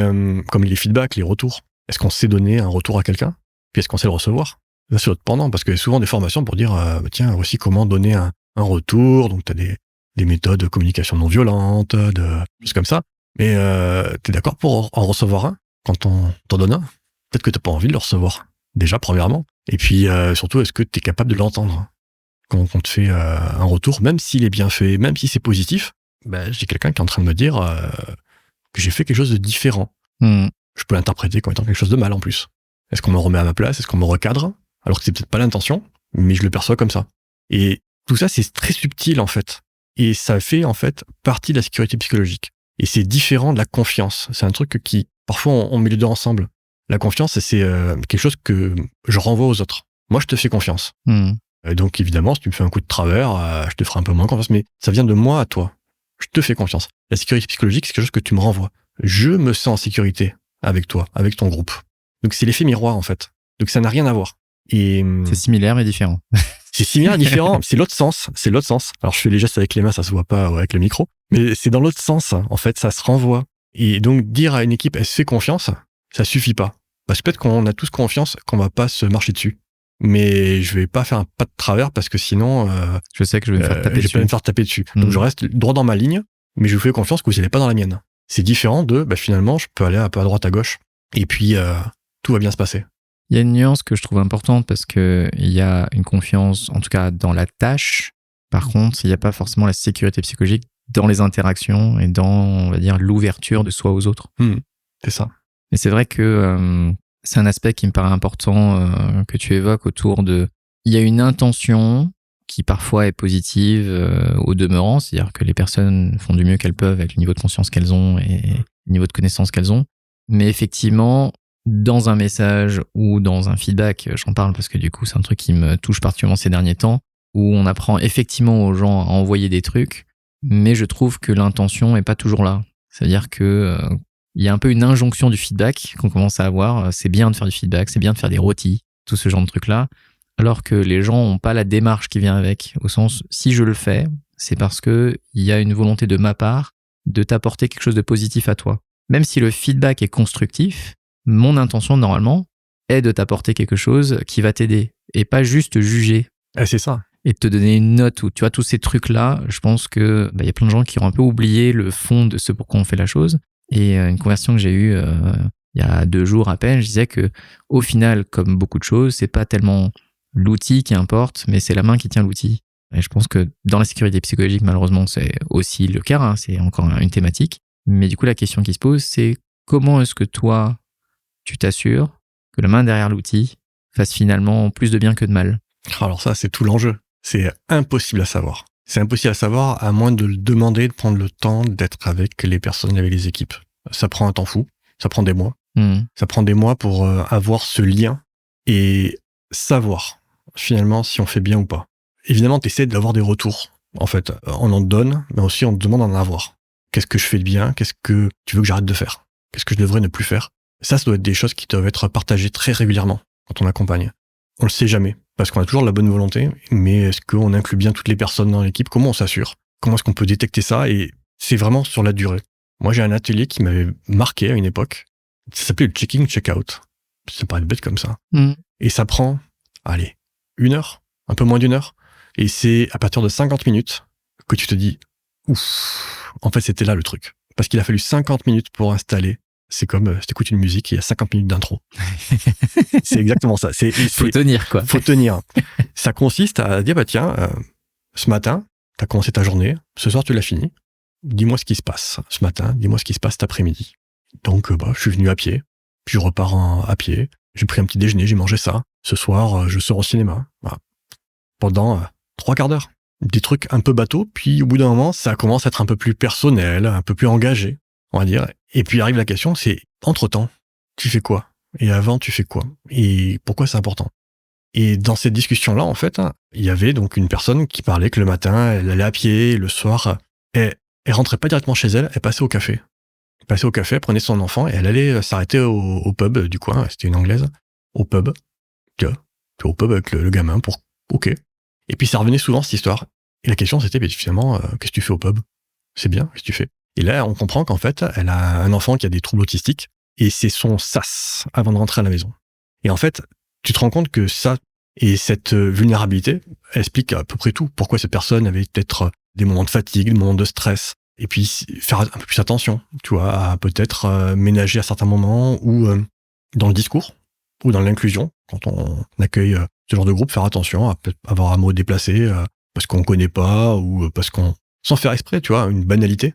comme les feedbacks, les retours, est-ce qu'on sait donner un retour à quelqu'un ? Puis est-ce qu'on sait le recevoir ? Ça, c'est l'autre pendant, parce qu'il y a souvent des formations pour dire, tiens, voici comment donner un retour. Donc, tu as des méthodes de communication non violente, de choses comme ça. Mais t'es d'accord pour en recevoir un quand on t'en donne un ? Peut-être que t'as pas envie de le recevoir. Déjà, premièrement. Et puis, surtout, est-ce que t'es capable de l'entendre ? Quand on te fait un retour, même s'il est bien fait, même si c'est positif, j'ai quelqu'un qui est en train de me dire que j'ai fait quelque chose de différent. Je peux l'interpréter comme étant quelque chose de mal en plus. Est-ce qu'on me remet à ma place ? Est-ce qu'on me recadre ? Alors que c'est peut-être pas l'intention, mais je le perçois comme ça. Et tout ça, c'est très subtil en fait. Et ça fait en fait partie de la sécurité psychologique. Et c'est différent de la confiance. C'est un truc qui, parfois, on met les deux ensemble. La confiance, c'est quelque chose que je renvoie aux autres. Moi, je te fais confiance. Donc, évidemment, si tu me fais un coup de travers, je te ferai un peu moins confiance. Mais ça vient de moi à toi. Je te fais confiance. La sécurité psychologique, c'est quelque chose que tu me renvoies. Je me sens en sécurité avec toi, avec ton groupe. Donc, c'est l'effet miroir, en fait. Donc, ça n'a rien à voir. Et c'est similaire, mais différent. C'est similaire et différent. C'est l'autre sens. Alors, je fais les gestes avec les mains, ça se voit pas avec le micro. Mais c'est dans l'autre sens. En fait, ça se renvoie. Et donc, dire à une équipe, elle se fait confiance, ça suffit pas. Parce que peut-être qu'on a tous confiance qu'on va pas se marcher dessus. Mais je vais pas faire un pas de travers parce que sinon, je sais que je vais me faire taper dessus. Je vais me faire taper dessus. Donc, je reste droit dans ma ligne, mais je vous fais confiance que vous n'allez pas dans la mienne. C'est différent de, finalement, je peux aller un peu à droite, à gauche. Et puis, tout va bien se passer. Il y a une nuance que je trouve importante parce que il y a une confiance, en tout cas dans la tâche. Par contre, il n'y a pas forcément la sécurité psychologique dans les interactions et dans, on va dire, l'ouverture de soi aux autres. C'est ça. Et c'est vrai que c'est un aspect qui me paraît important que tu évoques autour de... Il y a une intention qui parfois est positive au demeurant, c'est-à-dire que les personnes font du mieux qu'elles peuvent avec le niveau de conscience qu'elles ont et le niveau de connaissance qu'elles ont. Mais effectivement, dans un message ou dans un feedback, j'en parle parce que du coup, c'est un truc qui me touche particulièrement ces derniers temps, où on apprend effectivement aux gens à envoyer des trucs, mais je trouve que l'intention est pas toujours là. C'est-à-dire que il y a un peu une injonction du feedback qu'on commence à avoir. C'est bien de faire du feedback, c'est bien de faire des rôtis, tout ce genre de trucs-là. Alors que les gens n'ont pas la démarche qui vient avec. Au sens, si je le fais, c'est parce qu'il y a une volonté de ma part de t'apporter quelque chose de positif à toi. Même si le feedback est constructif, mon intention, normalement, est de t'apporter quelque chose qui va t'aider. Et pas juste juger. C'est ça. Et de te donner une note ou tu vois, tous ces trucs-là, je pense que y a plein de gens qui ont un peu oublié le fond de ce pourquoi on fait la chose. Et une conversation que j'ai eue il y a 2 jours à peine, je disais que au final, comme beaucoup de choses, c'est pas tellement l'outil qui importe, mais c'est la main qui tient l'outil. Et je pense que dans la sécurité psychologique, malheureusement, c'est aussi le cas, hein, c'est encore une thématique. Mais du coup, la question qui se pose, c'est comment est-ce que toi, tu t'assures que la main derrière l'outil fasse finalement plus de bien que de mal? Alors ça, c'est tout l'enjeu. C'est impossible à savoir. C'est impossible à savoir à moins de le demander, de prendre le temps d'être avec les personnes, avec les équipes. Ça prend un temps fou, ça prend des mois. Ça prend des mois pour avoir ce lien et savoir finalement si on fait bien ou pas. Évidemment, tu essaies d'avoir des retours. En fait, on en donne, mais aussi on te demande d'en avoir. Qu'est-ce que je fais de bien? Qu'est-ce que tu veux que j'arrête de faire? Qu'est-ce que je devrais ne plus faire? Ça doit être des choses qui doivent être partagées très régulièrement quand on accompagne. On le sait jamais, parce qu'on a toujours la bonne volonté, mais est-ce qu'on inclut bien toutes les personnes dans l'équipe? Comment on s'assure? Comment est-ce qu'on peut détecter ça? Et c'est vraiment sur la durée. Moi, j'ai un atelier qui m'avait marqué à une époque. Ça s'appelait le check-in, check-out. Ça paraît bête comme ça. Et ça prend, 1 heure, un peu moins d'1 heure. Et c'est à partir de 50 minutes que tu te dis, ouf, en fait, c'était là le truc. Parce qu'il a fallu 50 minutes pour installer. C'est comme si t'écoutes une musique et il y a 50 minutes d'intro. C'est exactement ça. Faut tenir, quoi. Faut tenir. Ça consiste à dire, tiens, ce matin, t'as commencé ta journée. Ce soir, tu l'as fini. Dis-moi ce qui se passe ce matin. Dis-moi ce qui se passe cet après-midi. Donc, je suis venu à pied. Puis je repars à pied. J'ai pris un petit déjeuner, j'ai mangé ça. Ce soir, je sors au cinéma. Voilà. Pendant 3 quarts d'heure. Des trucs un peu bateaux. Puis au bout d'un moment, ça commence à être un peu plus personnel, un peu plus engagé, on va dire. Et puis arrive la question, c'est entre-temps, tu fais quoi? Et avant, tu fais quoi? Et pourquoi c'est important? Et dans cette discussion-là, en fait, il y avait donc une personne qui parlait que le matin, elle allait à pied, le soir, elle rentrait pas directement chez elle, elle passait au café. Elle passait au café, elle prenait son enfant et elle allait s'arrêter au pub du coin, c'était une anglaise, au pub. Au pub avec le gamin pour OK. Et puis ça revenait souvent cette histoire. Et la question c'était, finalement, qu'est-ce que tu fais au pub? C'est bien, qu'est-ce que tu fais? Et là, on comprend qu'en fait, elle a un enfant qui a des troubles autistiques et c'est son sas avant de rentrer à la maison. Et en fait, tu te rends compte que ça et cette vulnérabilité explique à peu près tout. Pourquoi cette personne avait peut-être des moments de fatigue, des moments de stress. Et puis faire un peu plus attention, tu vois, à peut-être ménager à certains moments ou dans le discours ou dans l'inclusion. Quand on accueille ce genre de groupe, faire attention à avoir un mot déplacé parce qu'on connaît pas ou parce qu'on, sans faire exprès, tu vois, une banalité.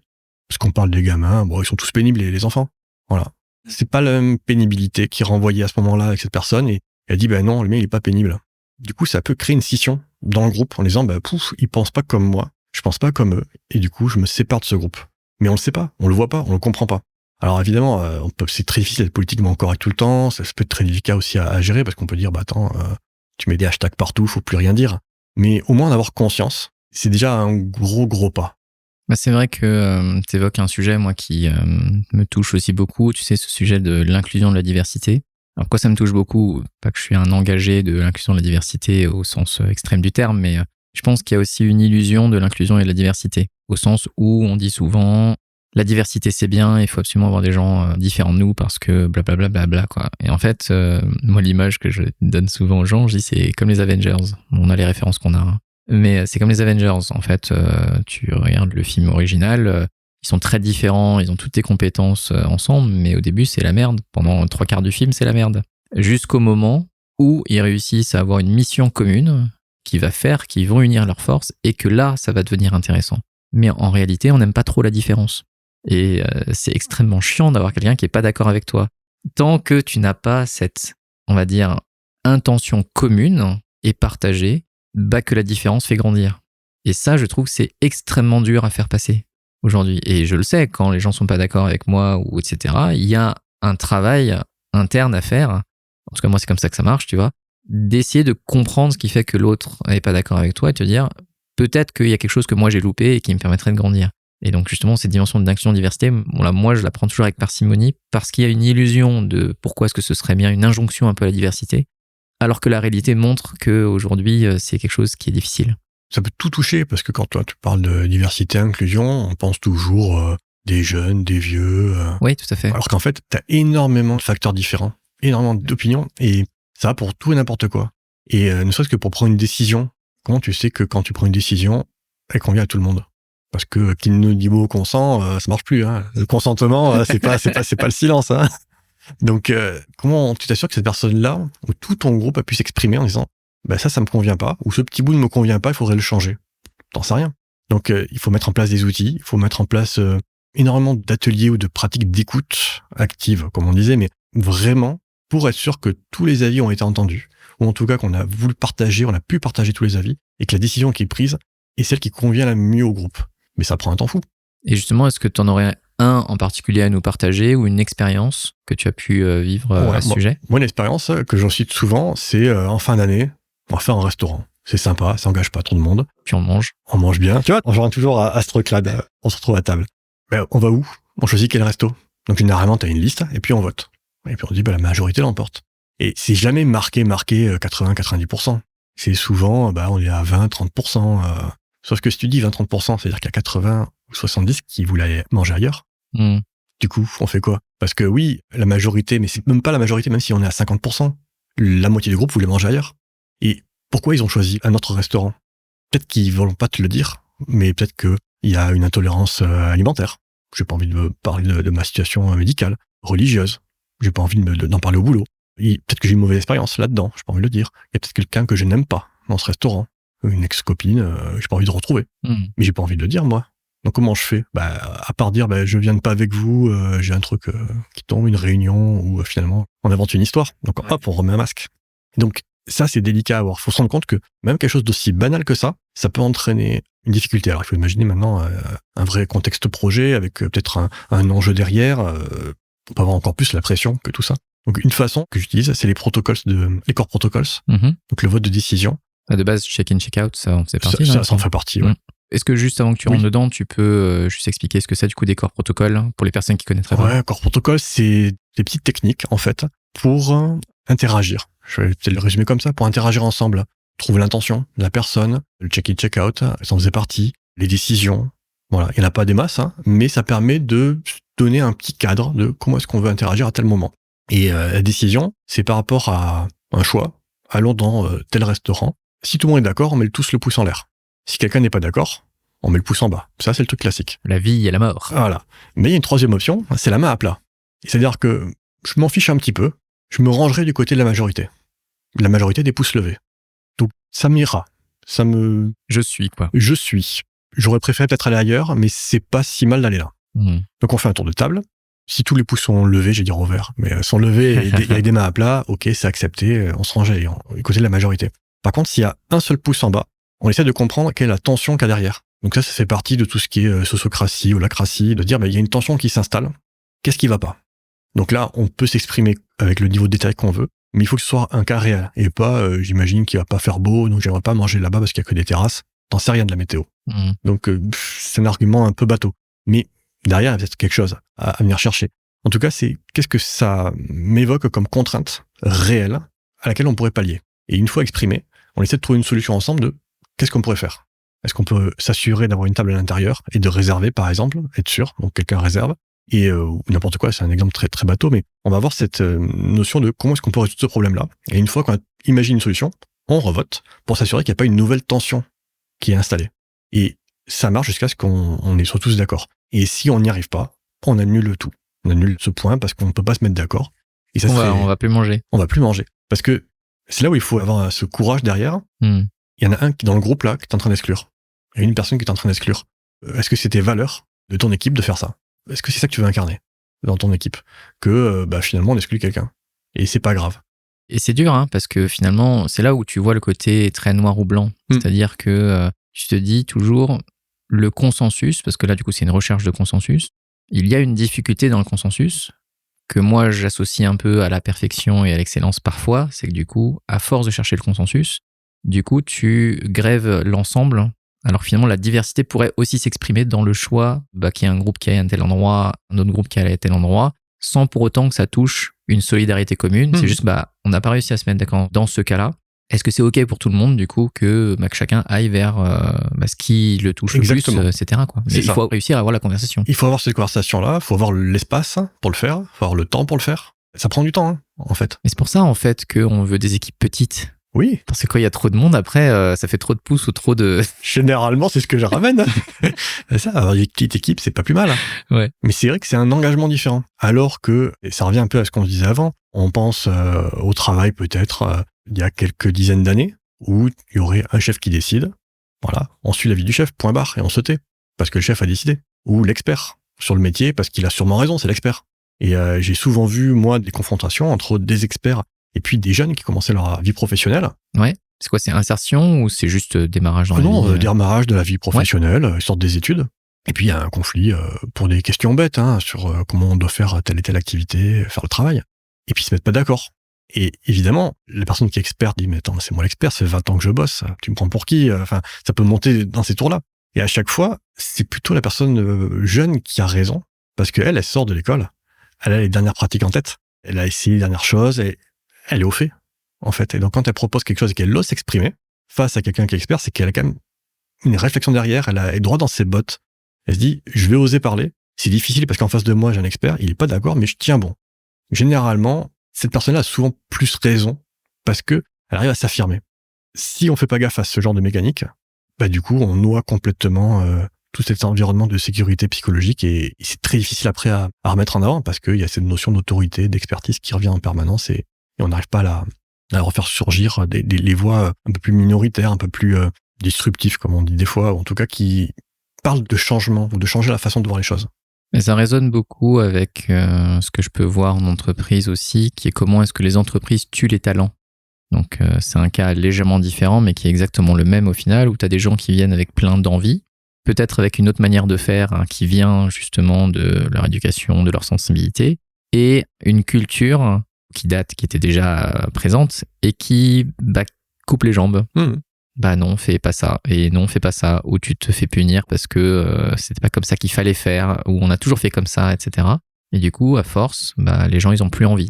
Parce qu'on parle des gamins, ils sont tous pénibles, les enfants. Voilà. C'est pas la même pénibilité qui est renvoyée à ce moment-là avec cette personne et elle dit, non, le mien, il est pas pénible. Du coup, ça peut créer une scission dans le groupe en disant, ils pensent pas comme moi, je pense pas comme eux. Et du coup, je me sépare de ce groupe. Mais on le sait pas, on le voit pas, on le comprend pas. Alors évidemment, c'est très difficile d'être politiquement correct tout le temps, ça peut être très délicat aussi à gérer parce qu'on peut dire, tu mets des hashtags partout, faut plus rien dire. Mais au moins d'avoir conscience, c'est déjà un gros pas. C'est vrai que tu évoques un sujet, moi, qui me touche aussi beaucoup. Tu sais, ce sujet de l'inclusion de la diversité. Alors, pourquoi ça me touche beaucoup? Pas que je suis un engagé de l'inclusion de la diversité au sens extrême du terme, mais je pense qu'il y a aussi une illusion de l'inclusion et de la diversité. Au sens où on dit souvent, la diversité c'est bien, il faut absolument avoir des gens différents de nous parce que blablabla, quoi. Et en fait, moi, l'image que je donne souvent aux gens, je dis c'est comme les Avengers. On a les références qu'on a. Mais c'est comme les Avengers, en fait, tu regardes le film original, ils sont très différents, ils ont toutes tes compétences ensemble, mais au début c'est la merde, pendant 3 quarts du film c'est la merde. Jusqu'au moment où ils réussissent à avoir une mission commune qui va faire qu'ils vont unir leurs forces et que là ça va devenir intéressant. Mais en réalité on n'aime pas trop la différence. Et c'est extrêmement chiant d'avoir quelqu'un qui est pas d'accord avec toi. Tant que tu n'as pas cette, on va dire, intention commune et partagée, que la différence fait grandir. Et ça, je trouve que c'est extrêmement dur à faire passer aujourd'hui. Et je le sais, quand les gens sont pas d'accord avec moi, ou etc., il y a un travail interne à faire. En tout cas, moi, c'est comme ça que ça marche, tu vois, d'essayer de comprendre ce qui fait que l'autre n'est pas d'accord avec toi et te dire, peut-être qu'il y a quelque chose que moi j'ai loupé et qui me permettrait de grandir. Et donc justement, cette dimension d'inclusion diversité, bon là, moi je la prends toujours avec parcimonie parce qu'il y a une illusion de pourquoi est-ce que ce serait bien une injonction un peu à la diversité, alors que la réalité montre qu'aujourd'hui, c'est quelque chose qui est difficile. Ça peut tout toucher, parce que quand toi tu parles de diversité, inclusion, on pense toujours des jeunes, des vieux. Oui, tout à fait. Alors qu'en fait, tu as énormément de facteurs différents, énormément d'opinions, et ça va pour tout et n'importe quoi. Et ne serait-ce que pour prendre une décision, comment tu sais que quand tu prends une décision, elle convient à tout le monde? Parce que qui ne dit mot consent, ça marche plus. Hein. Le consentement, c'est pas le silence. Hein. Donc, comment tu t'assures que cette personne-là, ou tout ton groupe a pu s'exprimer en disant, ça me convient pas, ou ce petit bout ne me convient pas, il faudrait le changer. T'en sais rien. Donc, il faut mettre en place des outils, il faut mettre en place énormément d'ateliers ou de pratiques d'écoute active, comme on disait, mais vraiment pour être sûr que tous les avis ont été entendus, ou en tout cas qu'on a voulu partager, on a pu partager tous les avis, et que la décision qui est prise est celle qui convient la mieux au groupe. Mais ça prend un temps fou. Et justement, est-ce que tu en aurais un en particulier à nous partager ou une expérience que tu as pu vivre à ce sujet? Moi, une expérience que j'en cite souvent, c'est en fin d'année, on va faire un restaurant. C'est sympa, ça engage pas trop de monde. Puis on mange. On mange bien. Tu vois, on revient toujours à ce truc-là, on se retrouve à table. On va où? On choisit quel resto. Donc généralement, t'as une liste, et puis on vote. Et puis on dit, la majorité l'emporte. Et c'est jamais marqué 80-90%. C'est souvent, on est à 20-30%. Sauf que si tu dis 20-30%, c'est-à-dire qu'il y a 80 ou 70 qui voulaient manger ailleurs. Du coup, on fait quoi? Parce que oui, la majorité, mais c'est même pas la majorité, même si on est à 50%, la moitié du groupe voulait manger ailleurs. Et pourquoi ils ont choisi un autre restaurant? Peut-être qu'ils ne veulent pas te le dire, mais peut-être qu'il y a une intolérance alimentaire. J'ai pas envie de parler de ma situation médicale, religieuse. J'ai pas envie d'en parler au boulot. Peut-être que j'ai une mauvaise expérience là-dedans, j'ai pas envie de le dire. Il y a peut-être quelqu'un que je n'aime pas dans ce restaurant. Une ex-copine, j'ai pas envie de retrouver. Mais j'ai pas envie de le dire, moi. Donc comment je fais? À part dire, je viens pas avec vous, j'ai un truc qui tombe, une réunion, ou finalement, on invente une histoire. Donc hop, on remet un masque. Donc ça, c'est délicat à avoir. Faut se rendre compte que même quelque chose d'aussi banal que ça peut entraîner une difficulté. Alors il faut imaginer maintenant un vrai contexte projet, avec peut-être un enjeu derrière. On peut avoir encore plus la pression que tout ça. Donc une façon que j'utilise, c'est les core protocols. Donc le vote de décision. De base, check-in, check-out, ça en fait partie. Ça en fait partie, ouais. Est-ce que juste avant que tu rentres dedans, tu peux juste expliquer ce que c'est du coup des core protocoles pour les personnes qui connaîtraient pas? Ouais, core protocoles, c'est des petites techniques en fait pour interagir. Je vais peut-être le résumer comme ça, pour interagir ensemble. Trouver l'intention de la personne, le check-in, check-out, ça en faisait partie, les décisions. Voilà, il n'y en a pas des masses, mais ça permet de donner un petit cadre de comment est-ce qu'on veut interagir à tel moment. Et la décision, c'est par rapport à un choix. Allons dans tel restaurant. Si tout le monde est d'accord, on met tous le pouce en l'air. Si quelqu'un n'est pas d'accord, on met le pouce en bas. Ça, c'est le truc classique. La vie et la mort. Voilà. Mais il y a une troisième option, c'est la main à plat. C'est-à-dire que je m'en fiche un petit peu, je me rangerai du côté de la majorité. La majorité des pouces levés. Donc, ça m'ira. Je suis, quoi. Je suis. J'aurais préféré peut-être aller ailleurs, mais c'est pas si mal d'aller là. Donc, on fait un tour de table. Si tous les pouces sont levés, j'ai dire au vert, mais sont levés et il y a des mains à plat, ok, c'est accepté, on se range du côté de la majorité. Par contre, s'il y a un seul pouce en bas, on essaie de comprendre quelle est la tension qu'il y a derrière. Donc ça fait partie de tout ce qui est sociocratie, holacratie, de dire, il y a une tension qui s'installe. Qu'est-ce qui va pas? Donc là, on peut s'exprimer avec le niveau de détail qu'on veut, mais il faut que ce soit un cas réel, et pas, j'imagine qu'il va pas faire beau, donc j'aimerais pas manger là-bas parce qu'il y a que des terrasses. T'en sais rien de la météo. Donc c'est un argument un peu bateau. Mais derrière, il y a peut-être quelque chose à venir chercher. En tout cas, qu'est-ce que ça m'évoque comme contrainte réelle à laquelle on pourrait pallier. Et une fois exprimé, on essaie de trouver une solution ensemble de qu'est-ce qu'on pourrait faire. Est-ce qu'on peut s'assurer d'avoir une table à l'intérieur et de réserver, par exemple, être sûr, donc quelqu'un réserve, et n'importe quoi, c'est un exemple très, très bateau, mais on va avoir cette notion de comment est-ce qu'on peut résoudre ce problème-là. Et une fois qu'on a imaginé une solution, on revote pour s'assurer qu'il n'y a pas une nouvelle tension qui est installée. Et ça marche jusqu'à ce qu'on soit tous d'accord. Et si on n'y arrive pas, on annule tout. On annule ce point parce qu'on ne peut pas se mettre d'accord. Et ça on va plus manger. On va plus manger. Parce que c'est là où il faut avoir ce courage derrière. Il y en a un qui, dans le groupe là, qui est en train d'exclure. Il y a une personne qui est en train d'exclure. Est-ce que c'est tes valeurs de ton équipe de faire ça? Est-ce que c'est ça que tu veux incarner dans ton équipe? Que finalement on exclut quelqu'un. Et c'est pas grave. Et c'est dur, parce que finalement, c'est là où tu vois le côté très noir ou blanc. C'est-à-dire que tu te dis toujours le consensus, parce que là, du coup, c'est une recherche de consensus. Il y a une difficulté dans le consensus que moi, j'associe un peu à la perfection et à l'excellence parfois. C'est que du coup, à force de chercher le consensus, du coup, tu grèves l'ensemble Alors finalement, la diversité pourrait aussi s'exprimer dans le choix qu'il y ait un groupe qui aille à un tel endroit, un autre groupe qui aille à tel endroit, sans pour autant que ça touche une solidarité commune. C'est juste, on n'a pas réussi à se mettre d'accord dans ce cas-là. Est-ce que c'est OK pour tout le monde, du coup, que chacun aille vers ce qui le touche Exactement. le plus, etc. quoi. Mais il faut réussir à avoir la conversation. Il faut avoir cette conversation-là, il faut avoir l'espace pour le faire, il faut avoir le temps pour le faire. Ça prend du temps, en fait. Et c'est pour ça, en fait, qu'on veut des équipes petites. Oui. Parce que quand il y a trop de monde, après, ça fait trop de pouces ou trop de... Généralement, c'est ce que je ramène. Ça, avoir une petite équipe, c'est pas plus mal. Ouais. Mais c'est vrai que c'est un engagement différent. Alors que, et ça revient un peu à ce qu'on se disait avant, on pense au travail peut-être il y a quelques dizaines d'années, où il y aurait un chef qui décide. Voilà, on suit l'avis du chef, point barre, et on se tait. Parce que le chef a décidé. Ou l'expert sur le métier, parce qu'il a sûrement raison, c'est l'expert. Et j'ai souvent vu, moi, des confrontations entre des experts et puis des jeunes qui commençaient leur vie professionnelle. Ouais. C'est quoi, c'est insertion ou c'est juste démarrage dans la vie? Non, démarrage de la vie professionnelle, ils sortent des études. Et puis il y a un conflit pour des questions bêtes sur comment on doit faire telle et telle activité, faire le travail. Et puis ils se mettent pas d'accord. Et évidemment, la personne qui est experte dit « Mais attends, c'est moi l'expert, ça fait 20 ans que je bosse, tu me prends pour qui ?» Enfin, ça peut monter dans ces tours-là. Et à chaque fois, c'est plutôt la personne jeune qui a raison, parce qu'elle sort de l'école, elle a les dernières pratiques en tête, elle a essayé les dernières choses, et elle est au fait, en fait. Et donc quand elle propose quelque chose et qu'elle ose s'exprimer face à quelqu'un qui est expert, c'est qu'elle a quand même une réflexion derrière, elle est droit dans ses bottes. Elle se dit « Je vais oser parler, c'est difficile parce qu'en face de moi, j'ai un expert, il est pas d'accord, mais je tiens bon. » Généralement, cette personne-là a souvent plus raison parce que elle arrive à s'affirmer. Si on fait pas gaffe à ce genre de mécanique, du coup, on noie complètement tout cet environnement de sécurité psychologique et c'est très difficile après à remettre en avant parce qu'il y a cette notion d'autorité, d'expertise qui revient en permanence et on n'arrive pas à refaire surgir les voix un peu plus minoritaires, un peu plus disruptives, comme on dit des fois, ou en tout cas qui parlent de changement ou de changer la façon de voir les choses. Mais ça résonne beaucoup avec ce que je peux voir en entreprise aussi, qui est comment est-ce que les entreprises tuent les talents. Donc c'est un cas légèrement différent, mais qui est exactement le même au final, où tu as des gens qui viennent avec plein d'envie, peut-être avec une autre manière de faire qui vient justement de leur éducation, de leur sensibilité, et une culture qui était déjà présente et qui coupe les jambes. Non, fais pas ça, et non, fais pas ça, ou tu te fais punir parce que c'était pas comme ça qu'il fallait faire, ou on a toujours fait comme ça, etc. Et du coup, à force, les gens, ils ont plus envie.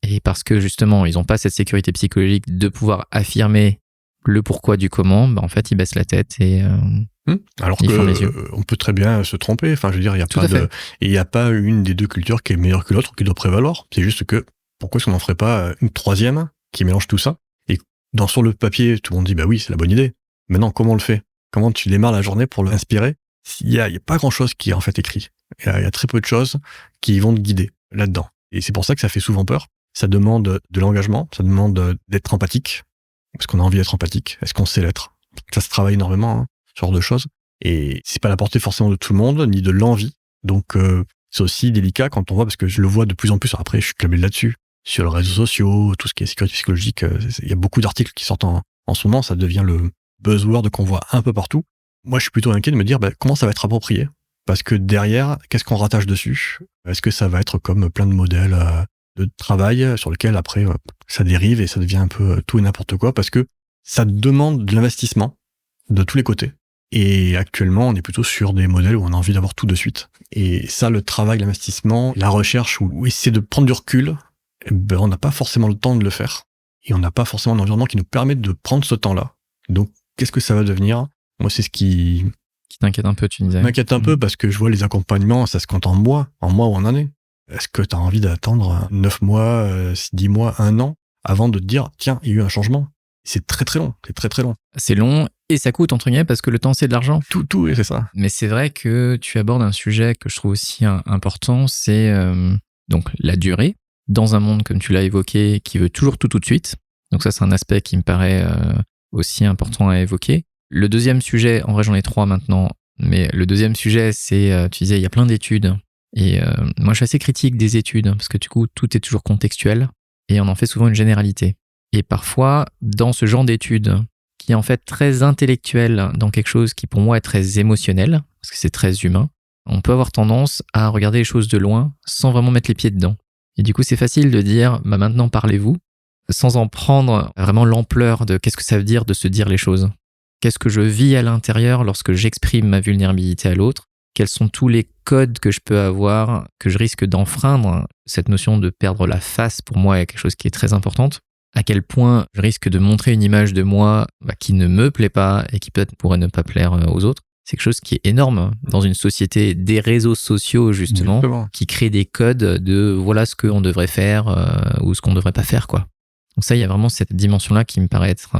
Et parce que justement, ils ont pas cette sécurité psychologique de pouvoir affirmer le pourquoi du comment, en fait, ils baissent la tête et alors ils font les yeux. On peut très bien se tromper. Enfin, je veux dire, il y a pas une des deux cultures qui est meilleure que l'autre, qui doit prévaloir. C'est juste que pourquoi est-ce qu'on n'en ferait pas une troisième qui mélange tout ça? Et sur le papier, tout le monde dit oui, c'est la bonne idée. Maintenant, comment on le fait? Comment tu démarres la journée pour l'inspirer? Il y a pas grand-chose qui est en fait écrit. Il y a très peu de choses qui vont te guider là-dedans. Et c'est pour ça que ça fait souvent peur. Ça demande de l'engagement, ça demande d'être empathique. Parce qu'on a envie d'être empathique. Est-ce qu'on sait l'être? Ça se travaille énormément, ce genre de choses. Et c'est pas à la portée forcément de tout le monde, ni de l'envie. Donc, c'est aussi délicat quand on voit, parce que je le vois de plus en plus. Après, je suis câblé là-dessus. Sur les réseaux sociaux, tout ce qui est sécurité psychologique, il y a beaucoup d'articles qui sortent en ce moment. Ça devient le buzzword qu'on voit un peu partout. Moi, je suis plutôt inquiet de me dire comment ça va être approprié. Parce que derrière, qu'est-ce qu'on rattache dessus? Est-ce que ça va être comme plein de modèles de travail sur lequel après ça dérive et ça devient un peu tout et n'importe quoi? Parce que ça demande de l'investissement de tous les côtés. Et actuellement, on est plutôt sur des modèles où on a envie d'avoir tout de suite. Et ça, le travail, l'investissement, la recherche, ou essayer de prendre du recul, on n'a pas forcément le temps de le faire. Et on n'a pas forcément un environnement qui nous permet de prendre ce temps-là. Donc, qu'est-ce que ça va devenir? Moi, c'est ce qui t'inquiète un peu, tu disais. M'inquiète un peu parce que je vois les accompagnements, ça se compte en mois ou en années. Est-ce que tu as envie d'attendre 9 mois, 10 mois, 1 an avant de te dire, tiens, il y a eu un changement? C'est très très long, c'est très très long. C'est long et ça coûte, entre guillemets, parce que le temps, c'est de l'argent. Tout, et c'est ça. Mais c'est vrai que tu abordes un sujet que je trouve aussi important, c'est donc la durée. Dans un monde, comme tu l'as évoqué, qui veut toujours tout de suite. Donc ça, c'est un aspect qui me paraît aussi important à évoquer. Le deuxième sujet, en vrai, j'en ai 3 maintenant, mais le deuxième sujet, c'est, tu disais, il y a plein d'études. Et moi, je suis assez critique des études, parce que du coup, tout est toujours contextuel, et on en fait souvent une généralité. Et parfois, dans ce genre d'études, qui est en fait très intellectuel, dans quelque chose qui pour moi est très émotionnel, parce que c'est très humain, on peut avoir tendance à regarder les choses de loin, sans vraiment mettre les pieds dedans. Et du coup, c'est facile de dire, maintenant parlez-vous, sans en prendre vraiment l'ampleur de qu'est-ce que ça veut dire de se dire les choses. Qu'est-ce que je vis à l'intérieur lorsque j'exprime ma vulnérabilité à l'autre? Quels sont tous les codes que je peux avoir, que je risque d'enfreindre? Cette notion de perdre la face, pour moi, est quelque chose qui est très importante. À quel point je risque de montrer une image de moi qui ne me plaît pas et qui peut-être pourrait ne pas plaire aux autres. C'est quelque chose qui est énorme dans une société des réseaux sociaux, justement. Qui crée des codes de voilà ce qu'on devrait faire ou ce qu'on ne devrait pas faire, quoi. Donc ça, il y a vraiment cette dimension-là qui me paraît être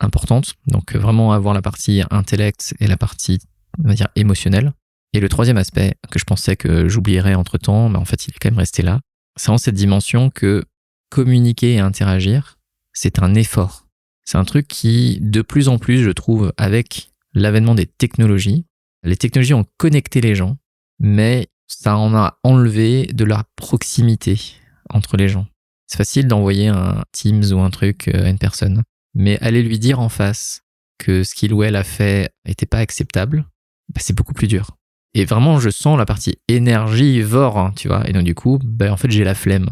importante. Donc vraiment avoir la partie intellect et la partie, on va dire, émotionnelle. Et le troisième aspect que je pensais que j'oublierais entre-temps, mais en fait, il est quand même resté là. C'est vraiment cette dimension que communiquer et interagir, c'est un effort. C'est un truc qui, de plus en plus, je trouve, avec l'avènement des technologies, les technologies ont connecté les gens, mais ça en a enlevé de la proximité entre les gens. C'est facile d'envoyer un Teams ou un truc à une personne, mais aller lui dire en face que ce qu'il ou elle a fait n'était pas acceptable, c'est beaucoup plus dur. Et vraiment, je sens la partie énergivore, tu vois. Et donc, du coup, en fait, j'ai la flemme.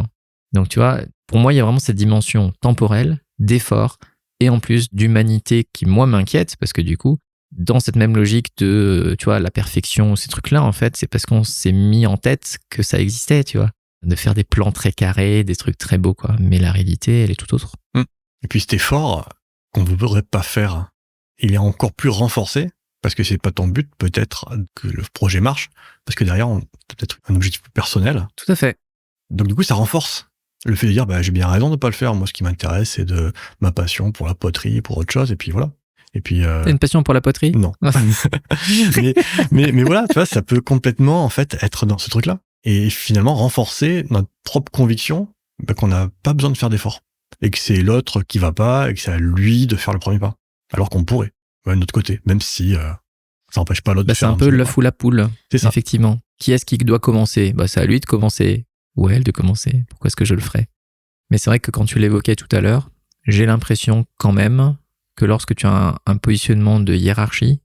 Donc, tu vois, pour moi, il y a vraiment cette dimension temporelle, d'effort, et en plus d'humanité qui, moi, m'inquiète, parce que du coup, dans cette même logique de, tu vois, la perfection, ces trucs-là, en fait, c'est parce qu'on s'est mis en tête que ça existait, tu vois. De faire des plans très carrés, des trucs très beaux, quoi. Mais la réalité, elle est tout autre. Et puis cet effort qu'on ne voudrait pas faire, il est encore plus renforcé, parce que c'est pas ton but, peut-être, que le projet marche, parce que derrière, on a peut-être un objectif personnel. Tout à fait. Donc du coup, ça renforce le fait de dire, j'ai bien raison de pas le faire. Moi, ce qui m'intéresse, c'est de ma passion pour la poterie, pour autre chose, et puis voilà. Et puis, T'as une passion pour la poterie? Non. mais voilà, tu vois, ça peut complètement, en fait, être dans ce truc-là. Et finalement, renforcer notre propre conviction qu'on n'a pas besoin de faire d'efforts. Et que c'est l'autre qui va pas, et que c'est à lui de faire le premier pas. Alors qu'on pourrait, de notre côté, même si ça n'empêche pas l'autre de faire c'est un peu l'œuf ou la poule. C'est ça. Effectivement. Qui est-ce qui doit commencer? C'est à lui de commencer. Ou à elle de commencer. Pourquoi est-ce que je le ferais? Mais c'est vrai que quand tu l'évoquais tout à l'heure, j'ai l'impression quand même que lorsque tu as un positionnement de hiérarchie,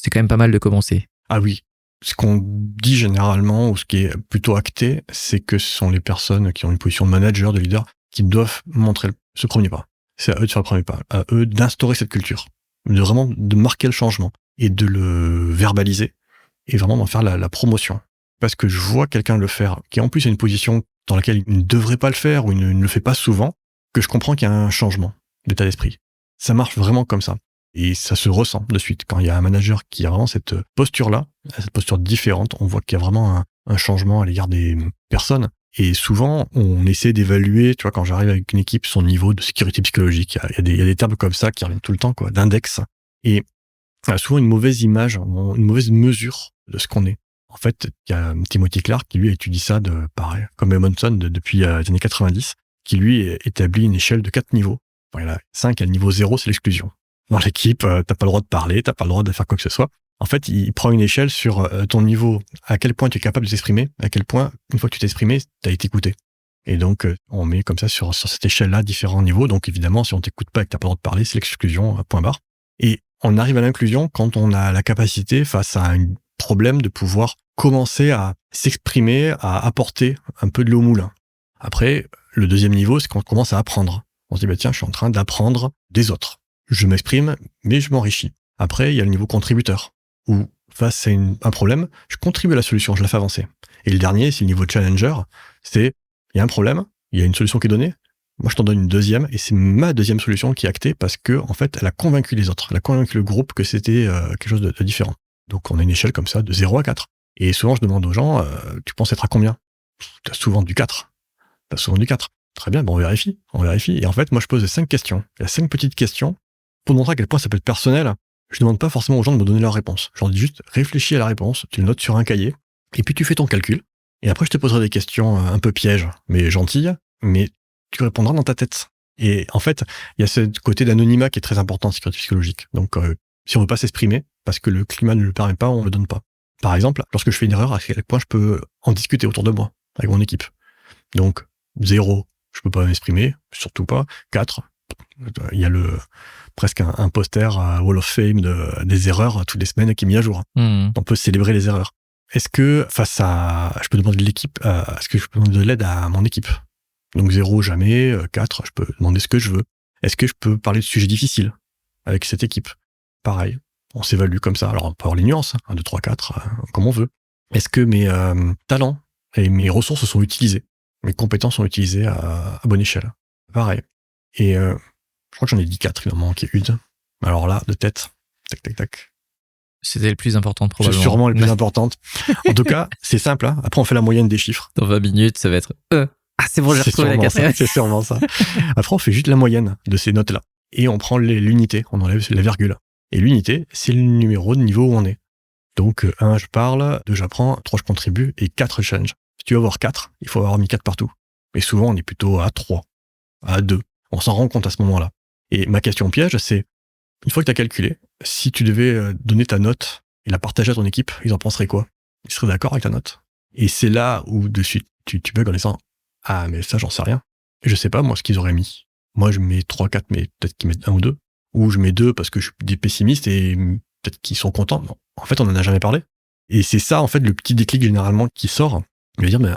c'est quand même pas mal de commencer. Ah oui. Ce qu'on dit généralement, ou ce qui est plutôt acté, c'est que ce sont les personnes qui ont une position de manager, de leader, qui doivent montrer ce premier pas. C'est à eux de faire le premier pas, à eux d'instaurer cette culture, de marquer le changement et de le verbaliser et vraiment d'en faire la promotion. Parce que je vois quelqu'un le faire, qui en plus a une position dans laquelle il ne devrait pas le faire ou il ne le fait pas souvent, que je comprends qu'il y a un changement d'état d'esprit. Ça marche vraiment comme ça. Et ça se ressent de suite. Quand il y a un manager qui a vraiment cette posture-là, cette posture différente, on voit qu'il y a vraiment un changement à l'égard des personnes. Et souvent, on essaie d'évaluer, tu vois, quand j'arrive avec une équipe, son niveau de sécurité psychologique. Il y a des termes comme ça qui reviennent tout le temps, quoi, d'index. Et on a souvent une mauvaise image, une mauvaise mesure de ce qu'on est. En fait, il y a Timothy Clark qui, lui, étudie ça pareil, comme Edmondson depuis les années 90, qui, lui, établit une échelle de 4 niveaux. Enfin, il y en a 5, et le niveau 0, c'est l'exclusion. Dans l'équipe, t'as pas le droit de parler, t'as pas le droit de faire quoi que ce soit. En fait, il prend une échelle sur ton niveau, à quel point tu es capable de t'exprimer, à quel point, une fois que tu t'es exprimé, t'as été écouté. Et donc, on met comme ça sur cette échelle-là différents niveaux. Donc, évidemment, si on t'écoute pas et que t'as pas le droit de parler, c'est l'exclusion, point barre. Et on arrive à l'inclusion quand on a la capacité, face à un problème, de pouvoir commencer à s'exprimer, à apporter un peu de l'eau au moulin. Après, le deuxième niveau, c'est quand on commence à apprendre. On se dit, tiens, je suis en train d'apprendre des autres. Je m'exprime, mais je m'enrichis. Après, il y a le niveau contributeur, où face à un problème, je contribue à la solution, je la fais avancer. Et le dernier, c'est le niveau challenger, c'est, il y a un problème, il y a une solution qui est donnée, moi je t'en donne une deuxième, et c'est ma deuxième solution qui est actée parce que, en fait, elle a convaincu les autres, elle a convaincu le groupe que c'était quelque chose de différent. Donc on a une échelle comme ça, de 0 à 4. Et souvent, je demande aux gens, tu penses être à combien? T'as souvent du 4. Très bien, on vérifie. Et en fait, moi, je pose 5 questions. Il y a 5 petites questions. Pour montrer à quel point ça peut être personnel, je demande pas forcément aux gens de me donner leur réponse. Je leur dis juste, réfléchis à la réponse, tu le notes sur un cahier, et puis tu fais ton calcul. Et après, je te poserai des questions un peu pièges, mais gentilles, mais tu répondras dans ta tête. Et en fait, il y a ce côté d'anonymat qui est très important en sécurité psychologique. Donc, si on veut pas s'exprimer, parce que le climat ne le permet pas, on le donne pas. Par exemple, lorsque je fais une erreur, à quel point je peux en discuter autour de moi, avec mon équipe. Donc, 0, je peux pas m'exprimer, surtout pas. 4, il y a presque un poster à Wall of Fame des erreurs toutes les semaines qui est mis à jour. On peut célébrer les erreurs. Est-ce que face à, je peux demander de l'équipe, est-ce que je peux demander de l'aide à mon équipe? Donc 0, jamais. 4, je peux demander ce que je veux. Est-ce que je peux parler de sujets difficiles avec cette équipe? pareil. On s'évalue comme ça. Alors, on peut avoir les nuances, 1, 2, 3, 4, comme on veut. Est-ce que mes talents et mes ressources sont utilisées? Mes compétences sont utilisées à bonne échelle? Pareil. Et je crois que j'en ai dit 4, il en manquait une. Alors là, de tête, tac, tac, tac. C'était le plus important probablement. C'est sûrement le plus importante. En tout cas, c'est simple. Hein. Après, on fait la moyenne des chiffres. Dans 20 minutes, ça va être c'est bon, j'ai retrouvé la quatrième. C'est sûrement ça. Après, on fait juste la moyenne de ces notes-là. Et on prend l'unité, on enlève la virgule. Et l'unité, c'est le numéro de niveau où on est. Donc, 1, je parle, 2, j'apprends, 3, je contribue, et 4, je change. Si tu veux avoir 4, il faut avoir mis 4 partout. Mais souvent, on est plutôt à 3, à 2. On s'en rend compte à ce moment-là. Et ma question piège, c'est, une fois que tu as calculé, si tu devais donner ta note et la partager à ton équipe, ils en penseraient quoi? Ils seraient d'accord avec ta note? Et c'est là où, de suite, tu bugs en disant, ah, mais ça, j'en sais rien. Et je sais pas, moi, ce qu'ils auraient mis. Moi, je mets 3, 4, mais peut-être qu'ils mettent 1 ou 2. Ou je mets 2 parce que je suis des pessimistes et peut-être qu'ils sont contents. Non. En fait, on en a jamais parlé. Et c'est ça, en fait, le petit déclic généralement qui sort. Il va dire, mais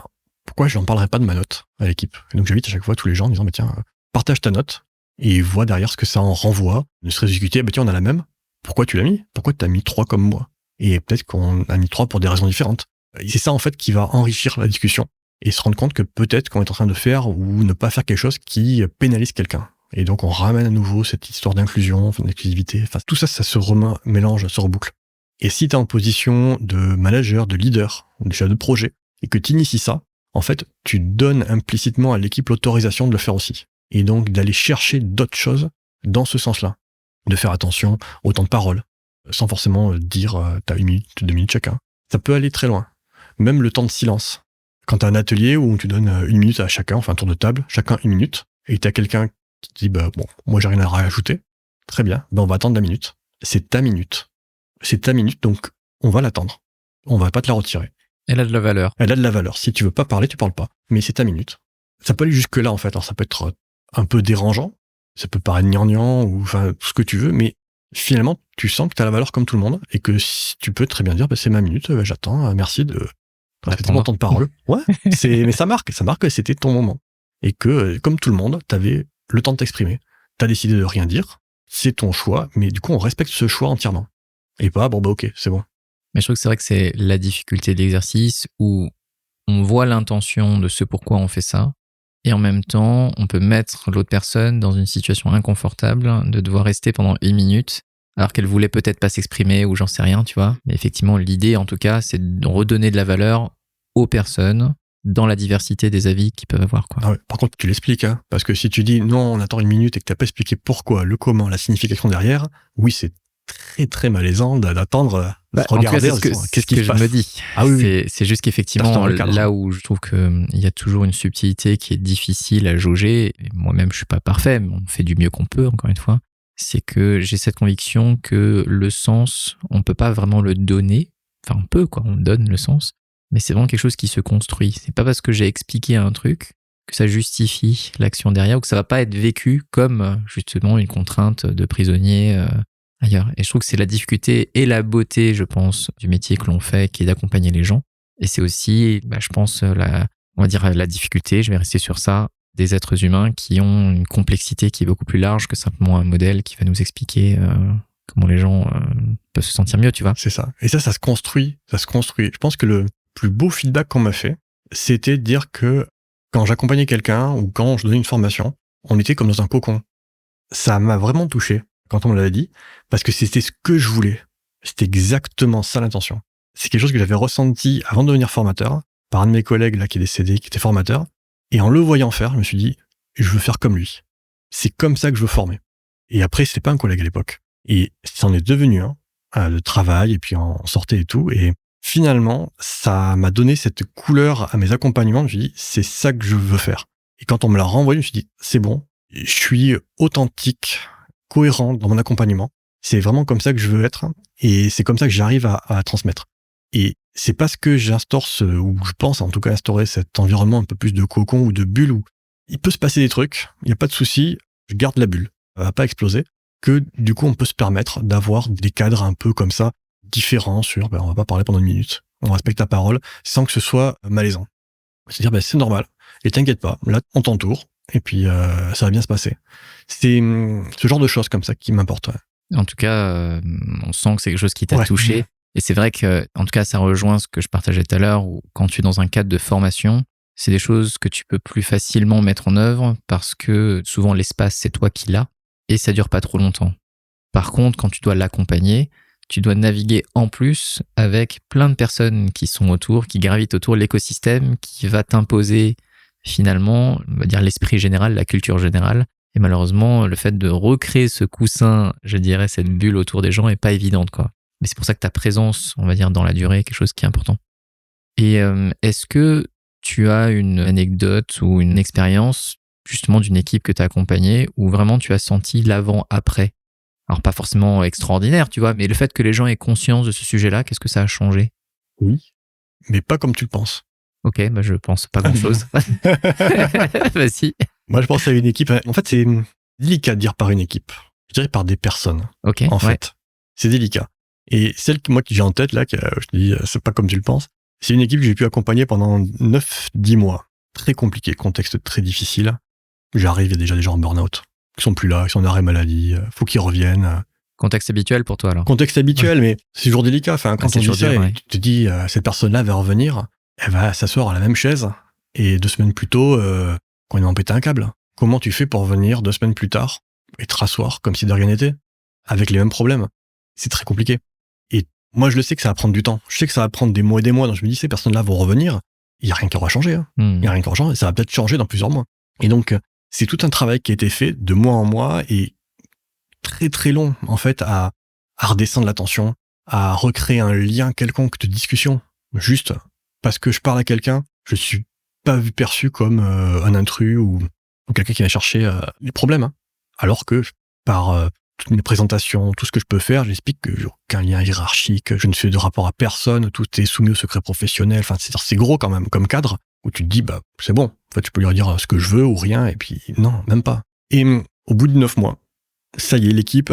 pourquoi je n'en parlerai pas de ma note à l'équipe? Et donc, j'invite à chaque fois tous les gens en disant, mais tiens, partage ta note et vois derrière ce que ça en renvoie. Ne serait-ce discuter, bah tiens, on a la même. Pourquoi tu l'as mis? Pourquoi tu as mis 3 comme moi? Et peut-être qu'on a mis 3 pour des raisons différentes. Et c'est ça, en fait, qui va enrichir la discussion et se rendre compte que peut-être qu'on est en train de faire ou ne pas faire quelque chose qui pénalise quelqu'un. Et donc, on ramène à nouveau cette histoire d'inclusion, d'inclusivité. Enfin, tout ça, ça se mélange, se reboucle. Et si tu es en position de manager, de leader, de chef de projet, et que tu inities ça, en fait, tu donnes implicitement à l'équipe l'autorisation de le faire aussi. Et donc, d'aller chercher d'autres choses dans ce sens-là. De faire attention au temps de parole, sans forcément dire t'as 1 minute, 2 minutes chacun. Ça peut aller très loin. Même le temps de silence. Quand tu as un atelier où tu donnes 1 minute à chacun, enfin un tour de table, chacun 1 minute, et tu as quelqu'un qui te dit, bah bon, moi j'ai rien à rajouter, très bien, ben on va attendre la minute. C'est ta minute. C'est ta minute, donc on va l'attendre. On va pas te la retirer. Elle a de la valeur. Elle a de la valeur. Si tu veux pas parler, tu parles pas. Mais c'est ta minute. Ça peut aller jusque là, en fait. Alors ça peut être un peu dérangeant. Ça peut paraître gnangnan ou enfin tout ce que tu veux, mais finalement, tu sens que tu as la valeur comme tout le monde et que si tu peux très bien dire, bah, c'est ma minute, j'attends, merci de respecter mon temps de parole. Ouais, mais ça marque que c'était ton moment. Et que, comme tout le monde, tu avais le temps de t'exprimer. Tu as décidé de rien dire, c'est ton choix, mais du coup, on respecte ce choix entièrement. Et pas, bon, bah ok, c'est bon. Mais je trouve que c'est vrai que c'est la difficulté de l'exercice où on voit l'intention de ce pourquoi on fait ça, et en même temps, on peut mettre l'autre personne dans une situation inconfortable de devoir rester pendant 1 minute, alors qu'elle voulait peut-être pas s'exprimer ou j'en sais rien, tu vois. Mais effectivement, l'idée, en tout cas, c'est de redonner de la valeur aux personnes dans la diversité des avis qu'ils peuvent avoir, quoi. Ah ouais, par contre, tu l'expliques, hein, parce que si tu dis non, on attend 1 minute et que t'as pas expliqué pourquoi, le comment, la signification derrière, oui, c'est très très malaisant d'attendre, de regarder, qu'est-ce que je me dis. Ah oui, c'est juste qu'effectivement, là où je trouve qu'il y a toujours une subtilité qui est difficile à jauger, et moi-même je suis pas parfait, mais on fait du mieux qu'on peut, encore une fois, c'est que j'ai cette conviction que le sens, on peut pas vraiment le donner, enfin on peut quoi, on donne le sens, mais c'est vraiment quelque chose qui se construit. C'est pas parce que j'ai expliqué un truc que ça justifie l'action derrière ou que ça va pas être vécu comme justement une contrainte de prisonnier ailleurs. Et je trouve que c'est la difficulté et la beauté, je pense, du métier que l'on fait, qui est d'accompagner les gens. Et c'est aussi, je pense, on va dire la difficulté, je vais rester sur ça, des êtres humains qui ont une complexité qui est beaucoup plus large que simplement un modèle qui va nous expliquer comment les gens peuvent se sentir mieux, tu vois. C'est ça. Et ça se construit. Je pense que le plus beau feedback qu'on m'a fait, c'était de dire que quand j'accompagnais quelqu'un ou quand je donnais une formation, on était comme dans un cocon. Ça m'a vraiment touché quand on me l'avait dit, parce que c'était ce que je voulais. C'était exactement ça l'intention. C'est quelque chose que j'avais ressenti avant de devenir formateur, par un de mes collègues là qui est décédé, qui était formateur, et en le voyant faire, je me suis dit, je veux faire comme lui. C'est comme ça que je veux former. Et après, c'était pas un collègue à l'époque. Et ça en est devenu un, de travail, et puis on sortait et tout, et finalement, ça m'a donné cette couleur à mes accompagnements, je me suis dit, c'est ça que je veux faire. Et quand on me l'a renvoyé, je me suis dit, c'est bon, je suis authentique, cohérent dans mon accompagnement. C'est vraiment comme ça que je veux être et c'est comme ça que j'arrive à transmettre. Et c'est parce que j'instaure ou je pense en tout cas instaurer cet environnement un peu plus de cocon ou de bulle où il peut se passer des trucs, il n'y a pas de souci, je garde la bulle, elle va pas exploser, que du coup on peut se permettre d'avoir des cadres un peu comme ça, différents sur, on va pas parler pendant 1 minute, on respecte ta parole sans que ce soit malaisant. C'est-à-dire, c'est normal, et t'inquiète pas, là on t'entoure, et puis ça va bien se passer. C'est ce genre de choses comme ça qui m'importe. Ouais. En tout cas, on sent que c'est quelque chose qui t'a touché. Et c'est vrai que, en tout cas, ça rejoint ce que je partageais tout à l'heure, où quand tu es dans un cadre de formation, c'est des choses que tu peux plus facilement mettre en œuvre parce que souvent l'espace, c'est toi qui l'as et ça dure pas trop longtemps. Par contre, quand tu dois l'accompagner, tu dois naviguer en plus avec plein de personnes qui sont autour, qui gravitent autour de l'écosystème, qui va t'imposer finalement, on va dire l'esprit général, la culture générale. Et malheureusement, le fait de recréer ce coussin, je dirais, cette bulle autour des gens est pas évidente, quoi. Mais c'est pour ça que ta présence, on va dire, dans la durée est quelque chose qui est important. Et est-ce que tu as une anecdote ou une expérience justement d'une équipe que tu as accompagnée où vraiment tu as senti l'avant-après? Alors pas forcément extraordinaire, tu vois, mais le fait que les gens aient conscience de ce sujet-là, qu'est-ce que ça a changé? Oui, mais pas comme tu le penses. Ok, bah je pense pas grand-chose. Vas-y. Moi, je pense à une équipe. En fait, c'est délicat de dire par une équipe. Je dirais par des personnes. Ok. En fait, c'est délicat. Et celle que j'ai en tête là, je te dis, c'est pas comme tu le penses. C'est une équipe que j'ai pu accompagner pendant 9-10 mois. Très compliqué, contexte très difficile. J'arrive, il y a déjà des gens en burn-out qui sont plus là, qui sont en arrêt maladie. Faut qu'ils reviennent. Contexte habituel pour toi alors? Contexte habituel, mais c'est toujours délicat. Enfin, quand on dit ça, tu te dis, cette personne-là va revenir, elle va s'asseoir à la même chaise. Et 2 semaines plus tôt, quand il m'a pété un câble. Comment tu fais pour venir 2 semaines plus tard et te rasseoir comme si de rien n'était, avec les mêmes problèmes? C'est très compliqué. Et moi, je le sais que ça va prendre du temps. Je sais que ça va prendre des mois et des mois. Donc je me dis, ces personnes-là vont revenir. Il n'y a rien qui aura changé. Hein. Il n'y a rien qui aura changé. Ça va peut-être changer dans plusieurs mois. Et donc, c'est tout un travail qui a été fait de mois en mois et très très long, en fait, à redescendre la tension, à recréer un lien quelconque de discussion. Juste parce que je parle à quelqu'un, je suis pas perçu comme un intrus ou quelqu'un qui va chercher les problèmes. Hein. Alors que par toutes mes présentations, tout ce que je peux faire, j'explique que j'ai aucun lien hiérarchique, je ne fais de rapport à personne, tout est soumis au secret professionnel. Enfin, c'est gros quand même comme cadre où tu te dis, bah c'est bon, en fait, je peux lui dire ce que je veux ou rien, et puis non, même pas. Et au bout de 9 mois, ça y est, l'équipe,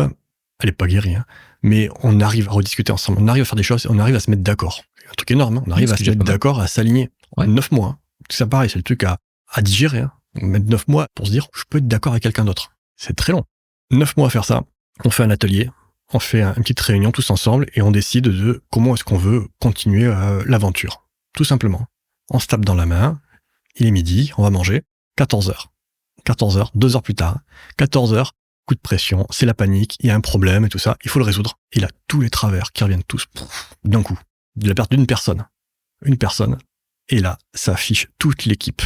elle est pas guérie, hein, mais on arrive à rediscuter ensemble, on arrive à faire des choses, on arrive à se mettre d'accord. C'est un truc énorme, hein, on arrive à se mettre d'accord, à s'aligner. Ouais. 9 mois, hein. Ça pareil, c'est le truc à digérer. Hein. Mettre 9 mois pour se dire, je peux être d'accord avec quelqu'un d'autre. C'est très long. 9 mois à faire ça. On fait un atelier, on fait une petite réunion tous ensemble et on décide de comment est-ce qu'on veut continuer l'aventure. Tout simplement. On se tape dans la main, il est midi, on va manger, 14h. 14h, 2 heures plus tard, 14h, coup de pression, c'est la panique, il y a un problème et tout ça, il faut le résoudre. Et là, tous les travers qui reviennent tous, d'un coup, de la perte d'une personne. Une personne. Et là, ça affiche toute l'équipe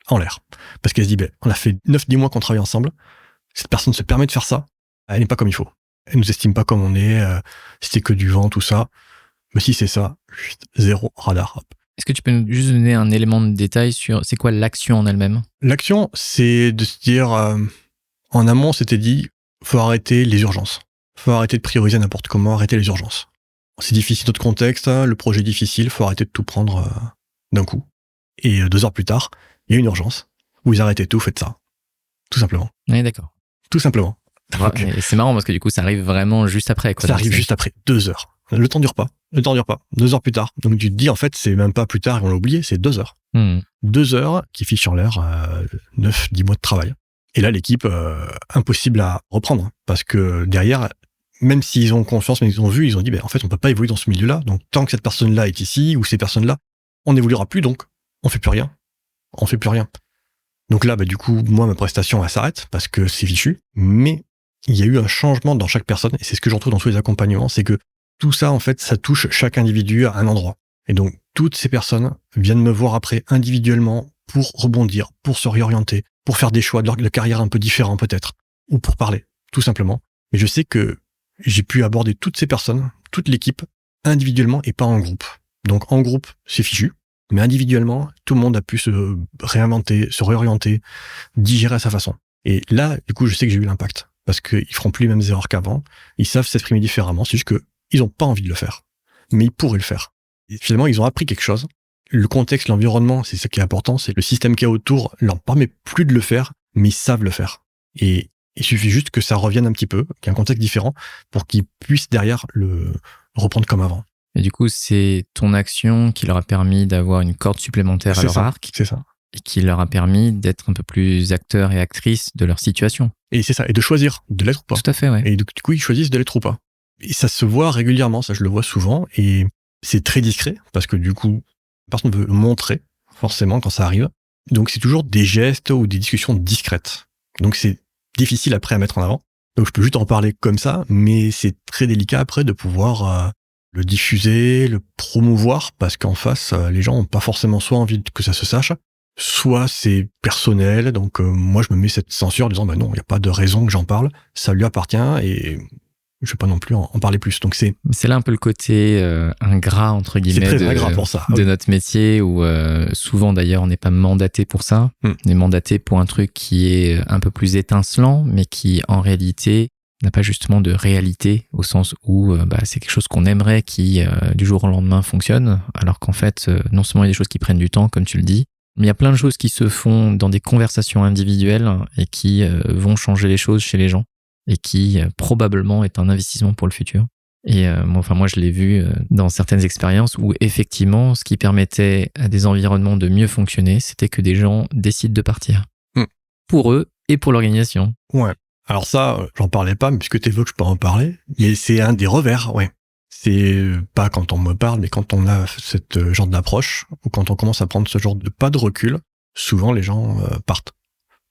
en l'air. Parce qu'elle se dit, ben, on a fait 9-10 mois qu'on travaille ensemble, cette personne se permet de faire ça, elle n'est pas comme il faut. Elle nous estime pas comme on est, c'était que du vent, tout ça. Mais si c'est ça, zéro radar. Hop. Est-ce que tu peux nous juste donner un élément de détail sur c'est quoi l'action en elle-même? L'action, c'est de se dire, en amont, on s'était dit, faut arrêter les urgences. Faut arrêter de prioriser n'importe comment, arrêter les urgences. C'est difficile notre contexte, hein, le projet est difficile, faut arrêter de tout prendre d'un coup. Et 2 heures plus tard, il y a une urgence. Vous arrêtez tout, faites ça. Tout simplement. Oui, d'accord. Tout simplement. Ouais, et c'est marrant parce que du coup, ça arrive vraiment juste après. Quoi, ça arrive juste après, 2 heures. Le temps dure pas. 2 heures plus tard. Donc tu te dis, en fait, c'est même pas plus tard et on l'a oublié, c'est 2 heures. 2 heures qui fichent en l'air 9-10 mois de travail. Et là, l'équipe, impossible à reprendre. Parce que derrière, même s'ils ont confiance, même s'ils ont vu, ils ont dit, ben, en fait, on peut pas évoluer dans ce milieu-là. Donc tant que cette personne-là est ici, ou ces personnes-là, on n'évoluera plus, donc on fait plus rien. On fait plus rien. Donc là, bah, du coup, moi, ma prestation, elle s'arrête parce que c'est fichu. Mais il y a eu un changement dans chaque personne, et c'est ce que je retrouve dans tous les accompagnements, c'est que tout ça, en fait, ça touche chaque individu à un endroit. Et donc, toutes ces personnes viennent me voir après individuellement pour rebondir, pour se réorienter, pour faire des choix de carrière un peu différents peut-être, ou pour parler, tout simplement. Mais je sais que j'ai pu aborder toutes ces personnes, toute l'équipe, individuellement et pas en groupe. Donc en groupe, c'est fichu, mais individuellement, tout le monde a pu se réinventer, se réorienter, digérer à sa façon. Et là, du coup, je sais que j'ai eu l'impact. Parce qu'ils feront plus les mêmes erreurs qu'avant. Ils savent s'exprimer différemment. C'est juste que ils ont pas envie de le faire. Mais ils pourraient le faire. Et finalement, ils ont appris quelque chose. Le contexte, l'environnement, c'est ce qui est important. C'est le système qu'il y a autour leur permet plus de le faire, mais ils savent le faire. Et il suffit juste que ça revienne un petit peu, qu'il y ait un contexte différent, pour qu'ils puissent derrière le reprendre comme avant. Et du coup, c'est ton action qui leur a permis d'avoir une corde supplémentaire à leur arc. C'est ça. et qui leur a permis d'être un peu plus acteurs et actrices de leur situation. Et c'est ça, et de choisir de l'être ou pas. Tout à fait, ouais. Et du coup, ils choisissent de l'être ou pas. Et ça se voit régulièrement, ça je le vois souvent, et c'est très discret, parce que du coup, personne ne veut le montrer, forcément, quand ça arrive. Donc c'est toujours des gestes ou des discussions discrètes. Donc c'est difficile après à mettre en avant. Donc je peux juste en parler comme ça, mais c'est très délicat après de pouvoir le diffuser, le promouvoir, parce qu'en face, les gens n'ont pas forcément soit envie que ça se sache, soit c'est personnel, donc moi je me mets cette censure en disant non, il n'y a pas de raison que j'en parle, ça lui appartient et je ne vais pas non plus en parler plus. Donc c'est là un peu le côté ingrat, entre guillemets, c'est très ingrat pour ça. de notre métier, où souvent d'ailleurs on n'est pas mandaté pour ça, on est mandaté pour un truc qui est un peu plus étincelant, mais qui en réalité n'a pas justement de réalité, au sens où c'est quelque chose qu'on aimerait qui du jour au lendemain fonctionne, alors qu'en fait non seulement il y a des choses qui prennent du temps, comme tu le dis, mais il y a plein de choses qui se font dans des conversations individuelles et qui vont changer les choses chez les gens et qui probablement est un investissement pour le futur. Et moi, je l'ai vu dans certaines expériences où effectivement, ce qui permettait à des environnements de mieux fonctionner, c'était que des gens décident de partir. Pour eux et pour l'organisation. Ouais. Alors ça, j'en parlais pas, mais puisque tu évoques, je peux en parler. Et c'est un des revers, ouais. C'est pas quand on me parle, mais quand on a cette genre d'approche, ou quand on commence à prendre ce genre de pas de recul, souvent les gens partent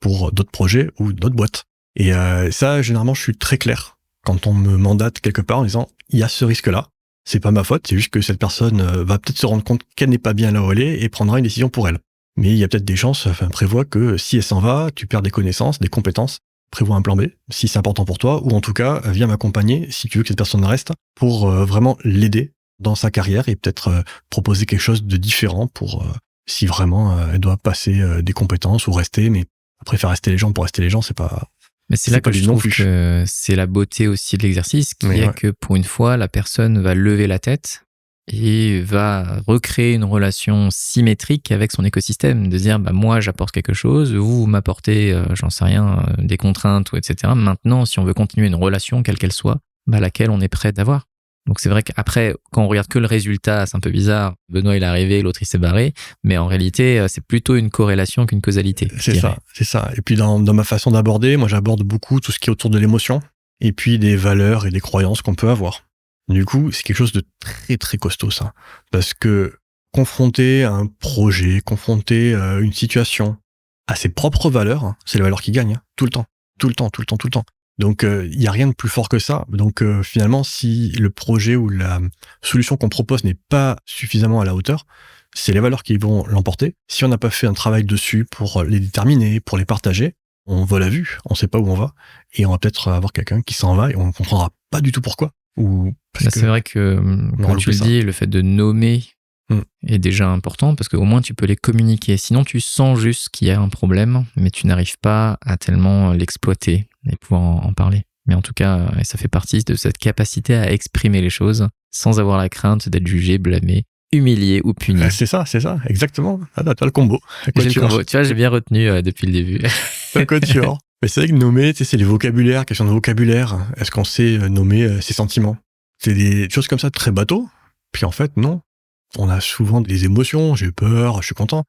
pour d'autres projets ou d'autres boîtes. Et ça, généralement, je suis très clair quand on me mandate quelque part en disant il y a ce risque-là, c'est pas ma faute, c'est juste que cette personne va peut-être se rendre compte qu'elle n'est pas bien là où elle est et prendra une décision pour elle. Mais il y a peut-être des chances, prévois que si elle s'en va, tu perds des connaissances, des compétences, prévois un plan B, si c'est important pour toi, ou en tout cas, viens m'accompagner si tu veux que cette personne reste, pour vraiment l'aider dans sa carrière et peut-être proposer quelque chose de différent pour si vraiment elle doit passer des compétences ou rester, mais après faire rester les gens pour rester les gens, c'est pas... Mais c'est là que je trouve que c'est la beauté aussi de l'exercice, qui est que pour une fois, la personne va lever la tête et va recréer une relation symétrique avec son écosystème, de dire moi j'apporte quelque chose, vous m'apportez, j'en sais rien, des contraintes, ou etc. Maintenant, si on veut continuer une relation, quelle qu'elle soit, laquelle on est prêt d'avoir. Donc c'est vrai qu'après, quand on regarde que le résultat, c'est un peu bizarre. Benoît il est arrivé, l'autre il s'est barré, mais en réalité, c'est plutôt une corrélation qu'une causalité. C'est ça. Et puis dans ma façon d'aborder, moi j'aborde beaucoup tout ce qui est autour de l'émotion, et puis des valeurs et des croyances qu'on peut avoir. Du coup, c'est quelque chose de très très costaud ça, parce que confronter un projet, confronter une situation à ses propres valeurs, c'est les valeurs qui gagnent, tout le temps. Donc il y a rien de plus fort que ça. Donc finalement, si le projet ou la solution qu'on propose n'est pas suffisamment à la hauteur, c'est les valeurs qui vont l'emporter. Si on n'a pas fait un travail dessus pour les déterminer, pour les partager, on vole à vue, on sait pas où on va, et on va peut-être avoir quelqu'un qui s'en va et on ne comprendra pas du tout pourquoi. C'est vrai que, comme tu le dis, le fait de nommer est déjà important, parce qu'au moins tu peux les communiquer. Sinon, tu sens juste qu'il y a un problème, mais tu n'arrives pas à tellement l'exploiter et pouvoir en parler. Mais en tout cas, ça fait partie de cette capacité à exprimer les choses sans avoir la crainte d'être jugé, blâmé, humilié ou puni. C'est ça, exactement. Ah, t'as le combo. J'ai le combo. Tu vois, j'ai bien retenu depuis le début. Le quatuor. Mais c'est vrai que nommer, c'est les vocabulaires, question de vocabulaire. Est-ce qu'on sait nommer ses sentiments? C'est des choses comme ça très bateau. Puis en fait, non. On a souvent des émotions, j'ai peur, je suis content.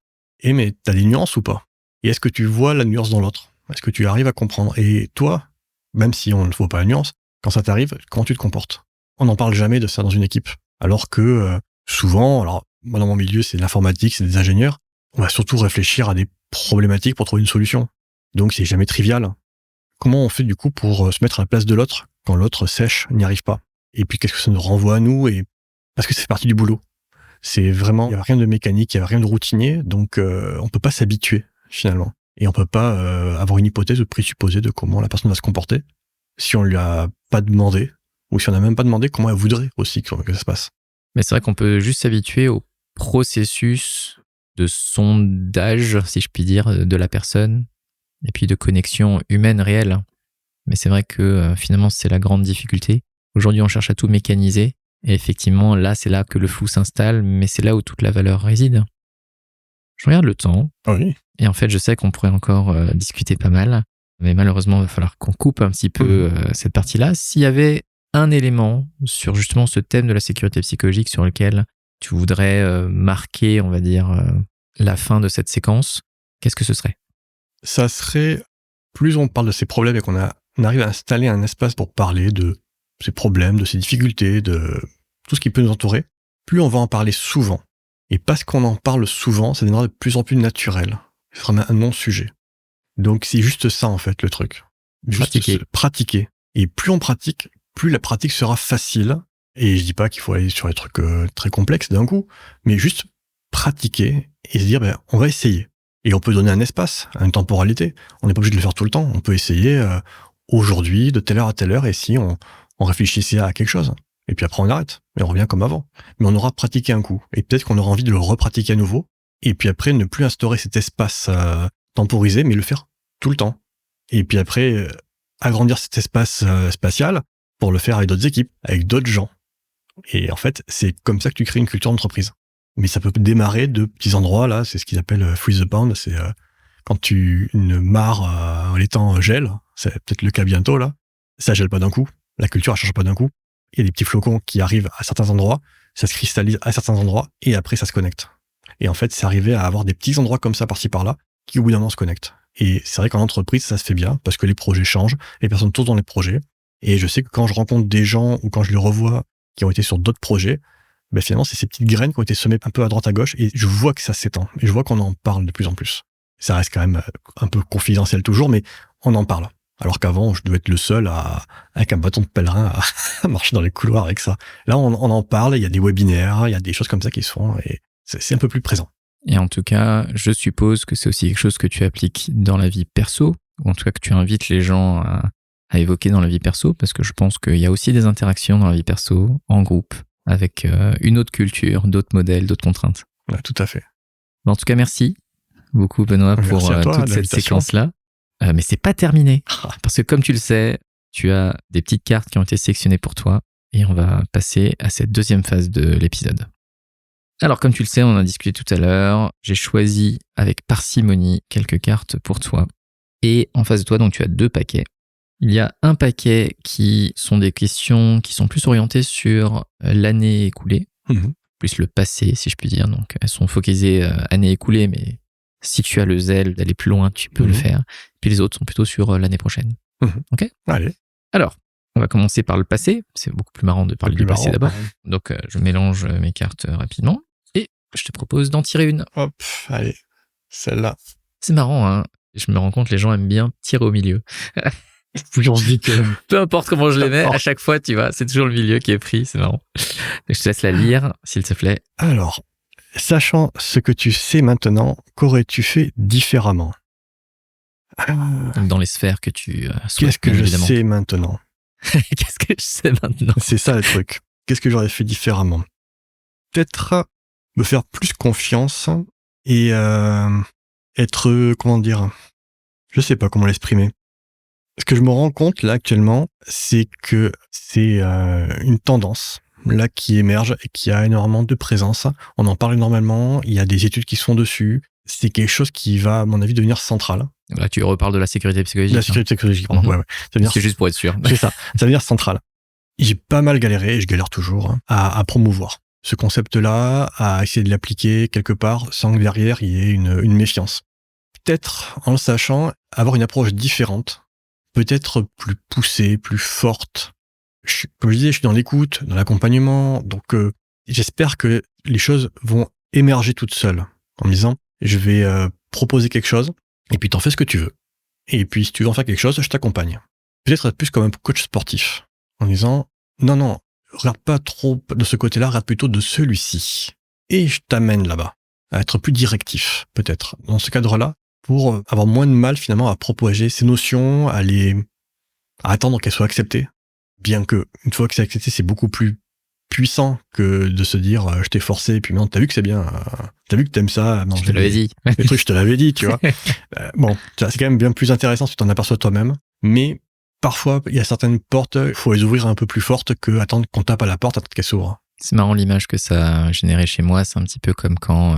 Mais t'as des nuances ou pas? Et est-ce que tu vois la nuance dans l'autre? Est-ce que tu arrives à comprendre? Et toi, même si on ne voit pas la nuance, quand ça t'arrive, comment tu te comportes? On n'en parle jamais de ça dans une équipe. Alors que souvent, alors moi dans mon milieu, c'est de l'informatique, c'est des ingénieurs, on va surtout réfléchir à des problématiques pour trouver une solution. Donc c'est jamais trivial. Comment on fait du coup pour se mettre à la place de l'autre quand l'autre sèche, n'y arrive pas? Et puis qu'est-ce que ça nous renvoie à nous? Et parce que c'est partie du boulot. C'est vraiment, il n'y a rien de mécanique, il n'y a rien de routinier, donc on peut pas s'habituer finalement. Et on peut pas avoir une hypothèse ou présupposer de comment la personne va se comporter si on lui a pas demandé, ou si on n'a même pas demandé comment elle voudrait aussi que ça se passe. Mais c'est vrai qu'on peut juste s'habituer au processus de sondage, si je puis dire, de la personne, et puis de connexion humaine réelle. Mais c'est vrai que finalement, c'est la grande difficulté. Aujourd'hui, on cherche à tout mécaniser, et effectivement, là, c'est là que le flou s'installe, mais c'est là où toute la valeur réside. Je regarde le temps, oui. Et en fait, je sais qu'on pourrait encore discuter pas mal, mais malheureusement, il va falloir qu'on coupe un petit peu cette partie-là. S'il y avait un élément sur justement ce thème de la sécurité psychologique sur lequel tu voudrais marquer, on va dire, la fin de cette séquence, qu'est-ce que ce serait? Ça serait, plus on parle de ces problèmes et on arrive à installer un espace pour parler de ces problèmes, de ces difficultés, de tout ce qui peut nous entourer, plus on va en parler souvent. Et parce qu'on en parle souvent, ça deviendra de plus en plus naturel. Ce sera un non-sujet. Donc c'est juste ça en fait le truc. Juste pratiquer. Et plus on pratique, plus la pratique sera facile. Et je dis pas qu'il faut aller sur les trucs très complexes d'un coup, mais juste pratiquer et se dire on va essayer. Et on peut donner un espace, une temporalité. On n'est pas obligé de le faire tout le temps. On peut essayer aujourd'hui, de telle heure à telle heure, et si on réfléchissait à quelque chose. Et puis après on arrête, et on revient comme avant. Mais on aura pratiqué un coup. Et peut-être qu'on aura envie de le repratiquer à nouveau. Et puis après, ne plus instaurer cet espace temporisé, mais le faire tout le temps. Et puis après, agrandir cet espace spatial pour le faire avec d'autres équipes, avec d'autres gens. Et en fait, c'est comme ça que tu crées une culture d'entreprise. Mais ça peut démarrer de petits endroits, là, c'est ce qu'ils appellent freeze the pound, c'est quand une mare en l'étang gèle, c'est peut-être le cas bientôt, là, ça gèle pas d'un coup, la culture elle change pas d'un coup, il y a des petits flocons qui arrivent à certains endroits, ça se cristallise à certains endroits, et après ça se connecte. Et en fait, c'est arrivé à avoir des petits endroits comme ça, par-ci, par-là, qui au bout d'un moment se connectent. Et c'est vrai qu'en entreprise, ça se fait bien, parce que les projets changent, les personnes tournent dans les projets, et je sais que quand je rencontre des gens, ou quand je les revois, qui ont été sur d'autres projets, finalement, c'est ces petites graines qui ont été semées un peu à droite à gauche, et je vois que ça s'étend, et je vois qu'on en parle de plus en plus. Ça reste quand même un peu confidentiel toujours, mais on en parle. Alors qu'avant, je devais être le seul avec un bâton de pèlerin à marcher dans les couloirs avec ça. Là, on en parle, il y a des webinaires, il y a des choses comme ça qui se font, et c'est un peu plus présent. Et en tout cas, je suppose que c'est aussi quelque chose que tu appliques dans la vie perso, ou en tout cas que tu invites les gens à évoquer dans la vie perso, parce que je pense qu'il y a aussi des interactions dans la vie perso, en groupe, avec une autre culture, d'autres modèles, d'autres contraintes. Ouais, tout à fait. En tout cas, merci beaucoup Benoît pour toute cette séquence-là. Mais c'est pas terminé, parce que comme tu le sais, tu as des petites cartes qui ont été sélectionnées pour toi, et on va passer à cette deuxième phase de l'épisode. Alors, comme tu le sais, on en a discuté tout à l'heure, j'ai choisi avec parcimonie quelques cartes pour toi. Et en face de toi, donc tu as 2 paquets. Il y a un paquet qui sont des questions qui sont plus orientées sur l'année écoulée, plus le passé, si je puis dire. Donc, elles sont focalisées année écoulée, mais si tu as le zèle d'aller plus loin, tu peux le faire. Puis les autres sont plutôt sur l'année prochaine. Ok ? Allez. Alors, on va commencer par le passé. C'est beaucoup plus marrant de parler du passé d'abord. Donc, je mélange mes cartes rapidement et je te propose d'en tirer une. Hop, allez, celle-là. C'est marrant, hein. Je me rends compte que les gens aiment bien tirer au milieu. On se dit que... Peu importe comment je les mets, à chaque fois, tu vois, c'est toujours le milieu qui est pris. C'est marrant. Donc, je te laisse la lire, s'il te plaît. Alors, sachant ce que tu sais maintenant, qu'aurais-tu fait différemment ? Dans les sphères que tu souhaites. Qu'est-ce que je sais maintenant ? Qu'est-ce que je sais maintenant ? C'est ça le truc. Qu'est-ce que j'aurais fait différemment ? Peut-être me faire plus confiance et être, comment dire, je sais pas comment l'exprimer. Ce que je me rends compte là actuellement, c'est que c'est une tendance là qui émerge et qui a énormément de présence. On en parle énormément, il y a des études qui se font dessus. C'est quelque chose qui va, à mon avis, devenir central. Là, tu reparles de la sécurité psychologique. La sécurité psychologique, pardon. Ouais. C'est juste pour être sûr. C'est ça. Ça va devenir central. J'ai pas mal galéré, et je galère toujours, à promouvoir ce concept-là, à essayer de l'appliquer quelque part sans que derrière il y ait une méfiance. Peut-être, en le sachant, avoir une approche différente, peut-être plus poussée, plus forte. Comme je disais, je suis dans l'écoute, dans l'accompagnement, donc j'espère que les choses vont émerger toutes seules, en me disant, je vais proposer quelque chose, et puis t'en fais ce que tu veux. Et puis si tu veux en faire quelque chose, je t'accompagne. Peut-être être plus comme un coach sportif, en disant, non, regarde pas trop de ce côté-là, regarde plutôt de celui-ci. Et je t'amène là-bas, à être plus directif, peut-être, dans ce cadre-là, pour avoir moins de mal, finalement, à propager ces notions, à attendre qu'elles soient acceptées. Bien que, une fois que c'est accepté, c'est beaucoup plus puissant que de se dire, je t'ai forcé, et puis non, t'as vu que c'est bien, t'as vu que t'aimes ça. Je te l'avais dit. Les trucs, je te l'avais dit, tu vois. Bon, c'est quand même bien plus intéressant si tu t'en aperçois toi-même. Mais, parfois, il y a certaines portes, il faut les ouvrir un peu plus fortes que attendre qu'on tape à la porte, attendre qu'elle s'ouvre. C'est marrant l'image que ça a généré chez moi. C'est un petit peu comme quand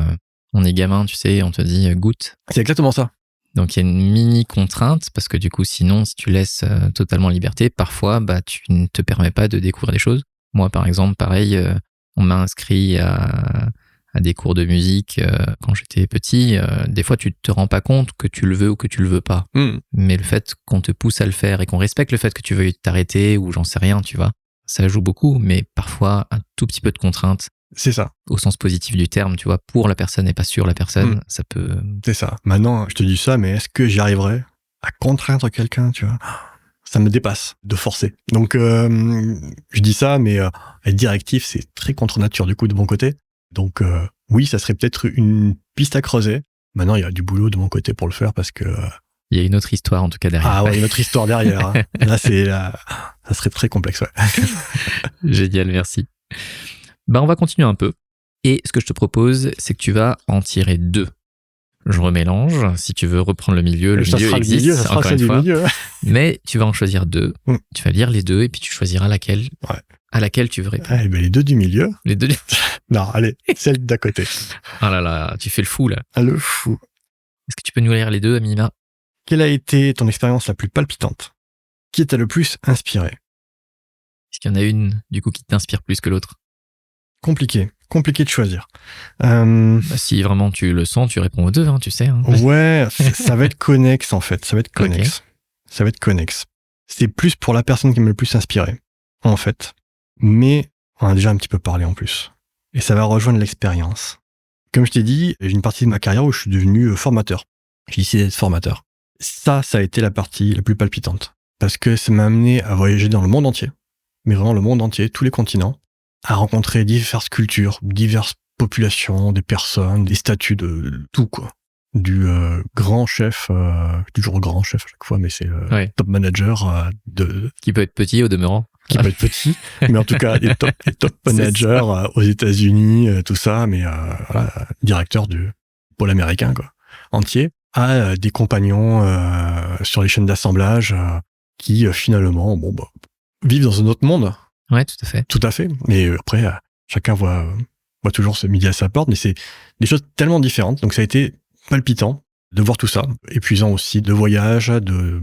on est gamin, tu sais, on te dit goûte. C'est exactement ça. Donc, il y a une mini contrainte parce que du coup, sinon, si tu laisses totalement liberté, parfois, tu ne te permets pas de découvrir des choses. Moi, par exemple, pareil, on m'a inscrit à à des cours de musique quand j'étais petit, des fois tu te rends pas compte que tu le veux ou que tu le veux pas. Mais le fait qu'on te pousse à le faire et qu'on respecte le fait que tu veuilles t'arrêter ou j'en sais rien, tu vois, ça joue beaucoup, mais parfois un tout petit peu de contrainte. C'est ça. Au sens positif du terme, tu vois, pour la personne et pas sur la personne, ça peut... C'est ça. Maintenant, je te dis ça, mais est-ce que j'y arriverais à contraindre quelqu'un, tu vois? Ça me dépasse de forcer. Donc, je dis ça, mais être directif, c'est très contre nature du coup de mon côté. Donc, oui, ça serait peut-être une piste à creuser. Maintenant, il y a du boulot de mon côté pour le faire parce que... Il y a une autre histoire en tout cas derrière. Ah ouais, une autre histoire derrière. Hein. Là, ça serait très complexe, ouais. Génial, merci. On va continuer un peu. Et ce que je te propose, c'est que tu vas en tirer 2. Je remélange. Si tu veux reprendre le milieu existe, ça encore une fois. Milieu. Mais tu vas en choisir 2. Tu vas lire les 2 et puis tu choisiras laquelle, à laquelle tu veux répondre. Ah, ben les 2 du milieu. Les 2 Non, allez, celle d'à côté. Oh là là, tu fais le fou là. Ah, le fou. Est-ce que tu peux nous lire les 2, Amina? Quelle a été ton expérience la plus palpitante? Qui t'a le plus inspiré? Est-ce qu'il y en a une, du coup, qui t'inspire plus que l'autre? Compliqué de choisir. Si vraiment tu le sens, tu réponds aux 2, hein, tu sais. Hein. Ouais, ça va être connexe en fait. Ça va être connexe. Okay. Ça va être connexe. C'est plus pour la personne qui m'a le plus inspiré, en fait. Mais on a déjà un petit peu parlé en plus. Et ça va rejoindre l'expérience. Comme je t'ai dit, j'ai une partie de ma carrière où je suis devenu formateur. J'ai décidé d'être formateur. Ça a été la partie la plus palpitante. Parce que ça m'a amené à voyager dans le monde entier. Mais vraiment le monde entier, tous les continents. À rencontrer diverses cultures, diverses populations, des personnes, des statuts de tout, quoi. Du grand chef, toujours grand chef à chaque fois, mais c'est top manager qui peut être petit au demeurant. Qui peut être petit, mais en tout cas, les top managers aux États-Unis, tout ça, mais voilà, directeur du pôle américain, quoi, entier, à des compagnons sur les chaînes d'assemblage qui finalement, vivent dans un autre monde. Ouais, tout à fait. Tout à fait. Mais après, chacun voit toujours ce midi à sa porte, mais c'est des choses tellement différentes. Donc ça a été palpitant de voir tout ça, épuisant aussi de voyage, de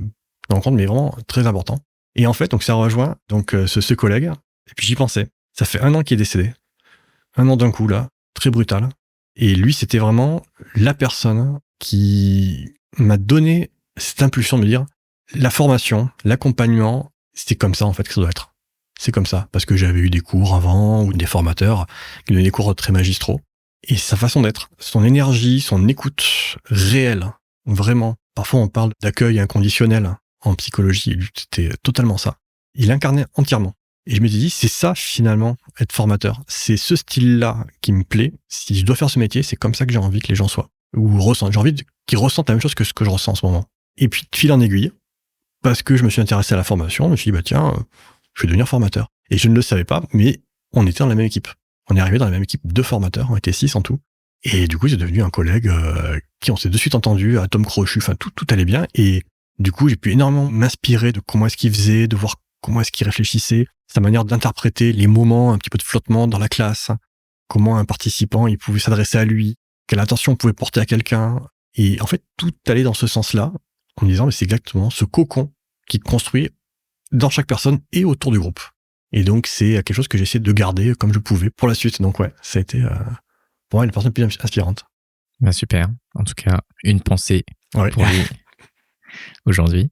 rencontres, mais vraiment très important. Et en fait, donc ça rejoint donc ce collègue. Et puis j'y pensais. Ça fait 1 an qu'il est décédé. 1 an d'un coup là, très brutal. Et lui, c'était vraiment la personne qui m'a donné cette impulsion de me dire la formation, l'accompagnement, c'est comme ça en fait que ça doit être. C'est comme ça, parce que j'avais eu des cours avant, ou des formateurs qui donnaient des cours très magistraux. Et sa façon d'être, son énergie, son écoute réelle, vraiment. Parfois, on parle d'accueil inconditionnel en psychologie, lui, c'était totalement ça. Il incarnait entièrement. Et je me suis dit, c'est ça, finalement, être formateur. C'est ce style-là qui me plaît. Si je dois faire ce métier, c'est comme ça que j'ai envie que les gens soient. Ou ressentent. J'ai envie qu'ils ressentent la même chose que ce que je ressens en ce moment. Et puis, de fil en aiguille, parce que je me suis intéressé à la formation, je me suis dit, tiens, je vais devenir formateur. Et je ne le savais pas, mais on était dans la même équipe. On est arrivé dans la même équipe de formateurs, on était 6 en tout. Et du coup, j'ai devenu un collègue qui on s'est de suite entendu, à Tom Crochu, enfin tout allait bien. Et du coup, j'ai pu énormément m'inspirer de comment est-ce qu'il faisait, de voir comment est-ce qu'il réfléchissait, sa manière d'interpréter les moments, un petit peu de flottement dans la classe, comment un participant il pouvait s'adresser à lui, quelle attention on pouvait porter à quelqu'un. Et en fait, tout allait dans ce sens-là, en me disant, mais c'est exactement ce cocon qui construit dans chaque personne et autour du groupe. Et donc, c'est quelque chose que j'ai essayé de garder comme je pouvais pour la suite. Donc ouais, ça a été pour moi la personne plus inspirante. Super. En tout cas, une pensée pour lui aujourd'hui.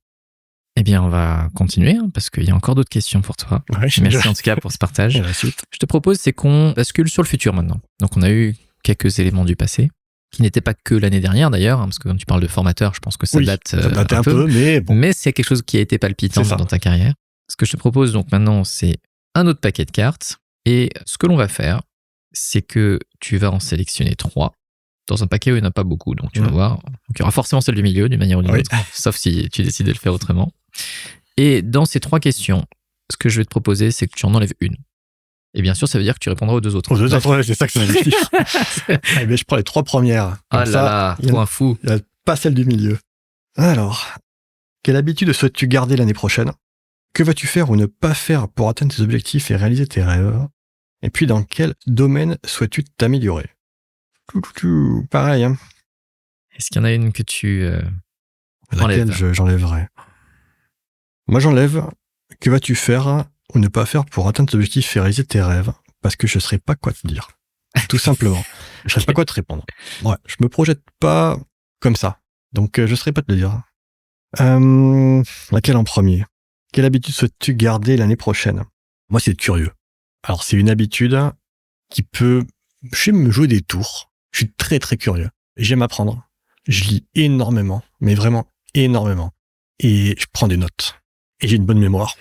Eh bien, on va continuer parce qu'il y a encore d'autres questions pour toi. Ouais, merci en tout cas pour ce partage. Je te propose, c'est qu'on bascule sur le futur maintenant. Donc, on a eu quelques éléments du passé qui n'étaient pas que l'année dernière d'ailleurs, parce que quand tu parles de formateur, je pense que ça date un peu, mais bon. Mais c'est quelque chose qui a été palpitant dans ta carrière. Ce que je te propose donc maintenant, c'est un autre paquet de cartes. Et ce que l'on va faire, c'est que tu vas en sélectionner 3 dans un paquet où il n'y en a pas beaucoup. Donc tu vas voir. Donc, il y aura forcément celle du milieu d'une manière ou d'une autre, sauf si tu décides de le faire autrement. Et dans ces 3 questions, ce que je vais te proposer, c'est que tu en enlèves une. Et bien sûr, ça veut dire que tu répondras aux 2 autres. Aux 2 autres, c'est ça que ça veut dire. Eh bien, je prends les 3 premières. Ah là là, point fou. Il n'y a pas celle du milieu. Alors, quelle habitude souhaites-tu garder l'année prochaine? Que vas-tu faire ou ne pas faire pour atteindre tes objectifs et réaliser tes rêves? Et puis, dans quel domaine souhaites-tu t'améliorer? Pareil, hein. Est-ce qu'il y en a une que tu laquelle j'enlèverai? Moi, j'enlève que vas-tu faire ou ne pas faire pour atteindre tes objectifs et réaliser tes rêves? Parce que je ne saurais pas quoi te dire. tout simplement. Je ne sais pas quoi te répondre. Ouais, je me projette pas comme ça. Donc, je ne saurais pas te le dire. Laquelle en premier? Quelle habitude souhaites-tu garder l'année prochaine? Moi, c'est être curieux. Alors, c'est une habitude qui peut, je sais, me jouer des tours. Je suis très, très curieux. J'aime apprendre. Je lis énormément, mais vraiment énormément. Et je prends des notes. Et j'ai une bonne mémoire.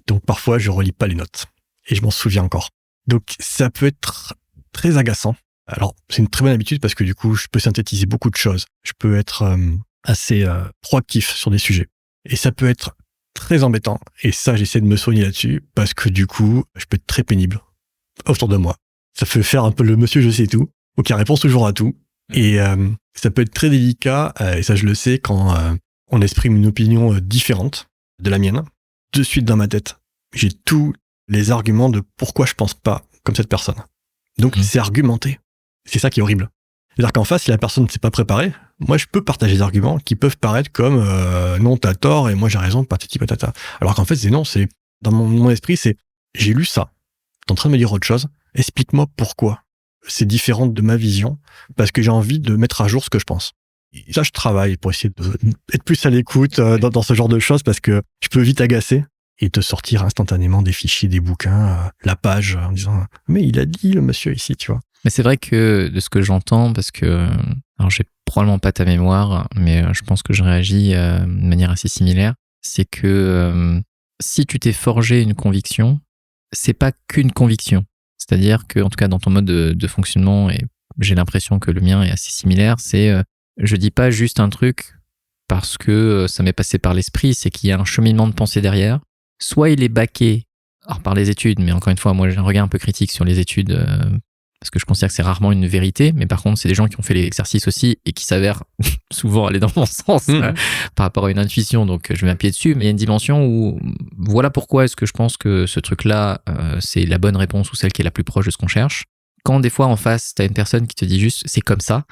Donc, parfois, je relis pas les notes. Et je m'en souviens encore. Donc, ça peut être très agaçant. Alors, c'est une très bonne habitude parce que du coup, je peux synthétiser beaucoup de choses. Je peux être assez proactif sur des sujets. Et ça peut être très embêtant. Et ça, j'essaie de me soigner là-dessus parce que du coup, je peux être très pénible autour de moi. Ça fait faire un peu le monsieur je sais tout, ou qui réponds toujours à tout. Et ça peut être très délicat, et ça je le sais, quand on exprime une opinion différente de la mienne. De suite dans ma tête, j'ai tous les arguments de pourquoi je pense pas comme cette personne. Donc c'est argumenté. C'est ça qui est horrible. C'est-à-dire qu'en face, si la personne ne s'est pas préparée, moi je peux partager des arguments qui peuvent paraître comme non, t'as tort et moi j'ai raison, patati patata. Alors qu'en fait, c'est non, c'est dans mon esprit, c'est j'ai lu ça, t'es en train de me dire autre chose, explique-moi pourquoi c'est différent de ma vision, parce que j'ai envie de mettre à jour ce que je pense. Et ça, je travaille pour essayer d'être plus à l'écoute dans ce genre de choses, parce que je peux vite agacer et te sortir instantanément des fichiers, des bouquins, la page, en disant « Mais il a dit, le monsieur, ici, tu vois. » Mais c'est vrai que de ce que j'entends, parce que alors j'ai probablement pas ta mémoire, mais je pense que je réagis de manière assez similaire, c'est que si tu t'es forgé une conviction, c'est pas qu'une conviction. C'est-à-dire que, en tout cas, dans ton mode de fonctionnement, et j'ai l'impression que le mien est assez similaire, c'est je dis pas juste un truc parce que ça m'est passé par l'esprit, c'est qu'il y a un cheminement de pensée derrière. Soit il est baqué alors par les études, mais encore une fois, moi j'ai un regard un peu critique sur les études parce que je considère que c'est rarement une vérité, mais par contre, c'est des gens qui ont fait l'exercice aussi et qui s'avèrent souvent aller dans mon sens par rapport à une intuition, donc je mets un pied dessus, mais il y a une dimension où voilà pourquoi est-ce que je pense que ce truc-là, c'est la bonne réponse ou celle qui est la plus proche de ce qu'on cherche. Quand des fois en face, t'as une personne qui te dit juste c'est comme ça,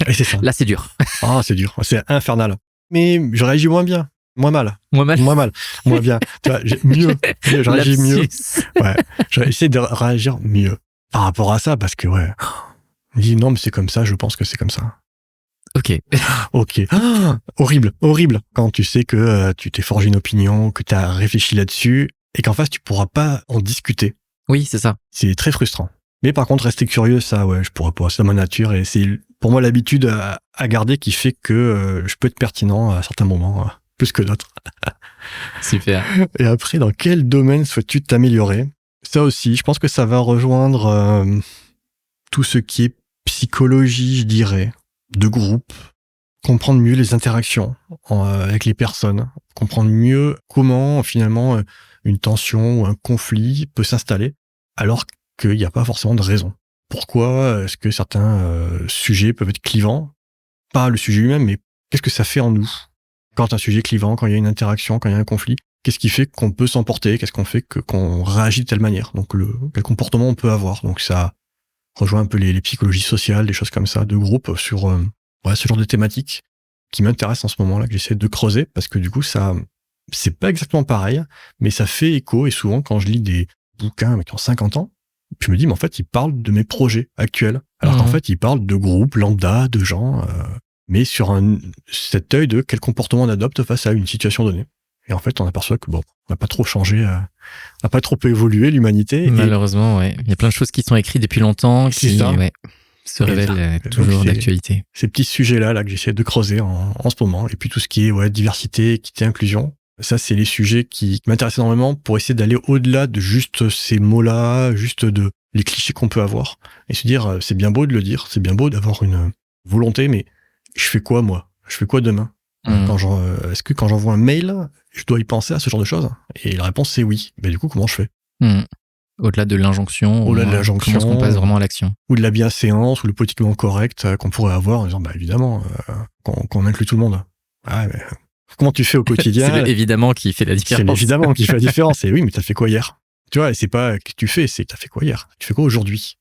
et c'est ça. Là c'est dur. Ah, c'est dur, c'est infernal. Mais je réagis moins bien. Moins mal. Moins bien. Tu vois, mieux. Je réagis mieux. Ouais. J'essaie de réagir mieux par rapport à ça, parce que, ouais. Je dis non, mais c'est comme ça, je pense que c'est comme ça. Ok. Horrible. Quand tu sais que tu t'es forgé une opinion, que tu as réfléchi là-dessus, et qu'en face, tu pourras pas en discuter. Oui, c'est ça. C'est très frustrant. Mais par contre, rester curieux, ça, ouais, je pourrais pas. C'est dans ma nature, et c'est pour moi l'habitude à garder qui fait que je peux être pertinent à certains moments. Plus que d'autres. Super. Et après, dans quel domaine souhaites-tu t'améliorer? Ça aussi, je pense que ça va rejoindre tout ce qui est psychologie, je dirais, de groupe, comprendre mieux les interactions avec les personnes, comprendre mieux comment finalement une tension ou un conflit peut s'installer, alors qu'il n'y a pas forcément de raison. Pourquoi est-ce que certains sujets peuvent être clivants? Pas le sujet lui-même, mais qu'est-ce que ça fait en nous? Quand un sujet est clivant, quand il y a une interaction, quand il y a un conflit, qu'est-ce qui fait qu'on peut s'emporter? Qu'est-ce qu'on fait qu'on réagit de telle manière? Donc, quel comportement on peut avoir? Donc, ça rejoint un peu les psychologies sociales, des choses comme ça, de groupe sur ce genre de thématiques qui m'intéressent en ce moment-là, que j'essaie de creuser, parce que du coup, ça, c'est pas exactement pareil, mais ça fait écho, et souvent, quand je lis des bouquins qui ont 50 ans, je me dis, mais en fait, ils parlent de mes projets actuels. Alors qu'en fait, ils parlent de groupes lambda, de gens, mais sur cet œil de quel comportement on adopte face à une situation donnée. Et en fait, on aperçoit que on n'a pas trop changé, on n'a pas trop évolué l'humanité. Malheureusement, ouais. Il y a plein de choses qui sont écrites depuis longtemps qui se révèlent toujours d'actualité. Ces petits sujets-là que j'essaie de creuser en ce moment. Et puis tout ce qui est diversité, équité, inclusion. Ça, c'est les sujets qui m'intéressent énormément pour essayer d'aller au-delà de juste ces mots-là, juste de les clichés qu'on peut avoir. Et se dire, c'est bien beau de le dire, c'est bien beau d'avoir une volonté, mais je fais quoi, moi? Je fais quoi demain? Est-ce que quand j'envoie un mail, je dois y penser à ce genre de choses? Et la réponse, c'est oui. Mais du coup, comment je fais? Au-delà de l'injonction, comment est-ce qu'on passe vraiment à l'action? Ou de la bienséance, ou le politiquement correct qu'on pourrait avoir en disant, évidemment, qu'on inclut tout le monde. Ah, mais comment tu fais au quotidien? C'est l'évidemment qui fait la différence. C'est l'évidemment qui fait la différence. Et oui, mais t'as fait quoi hier? Tu vois, et c'est pas que tu fais, c'est t'as fait quoi hier? Tu fais quoi aujourd'hui?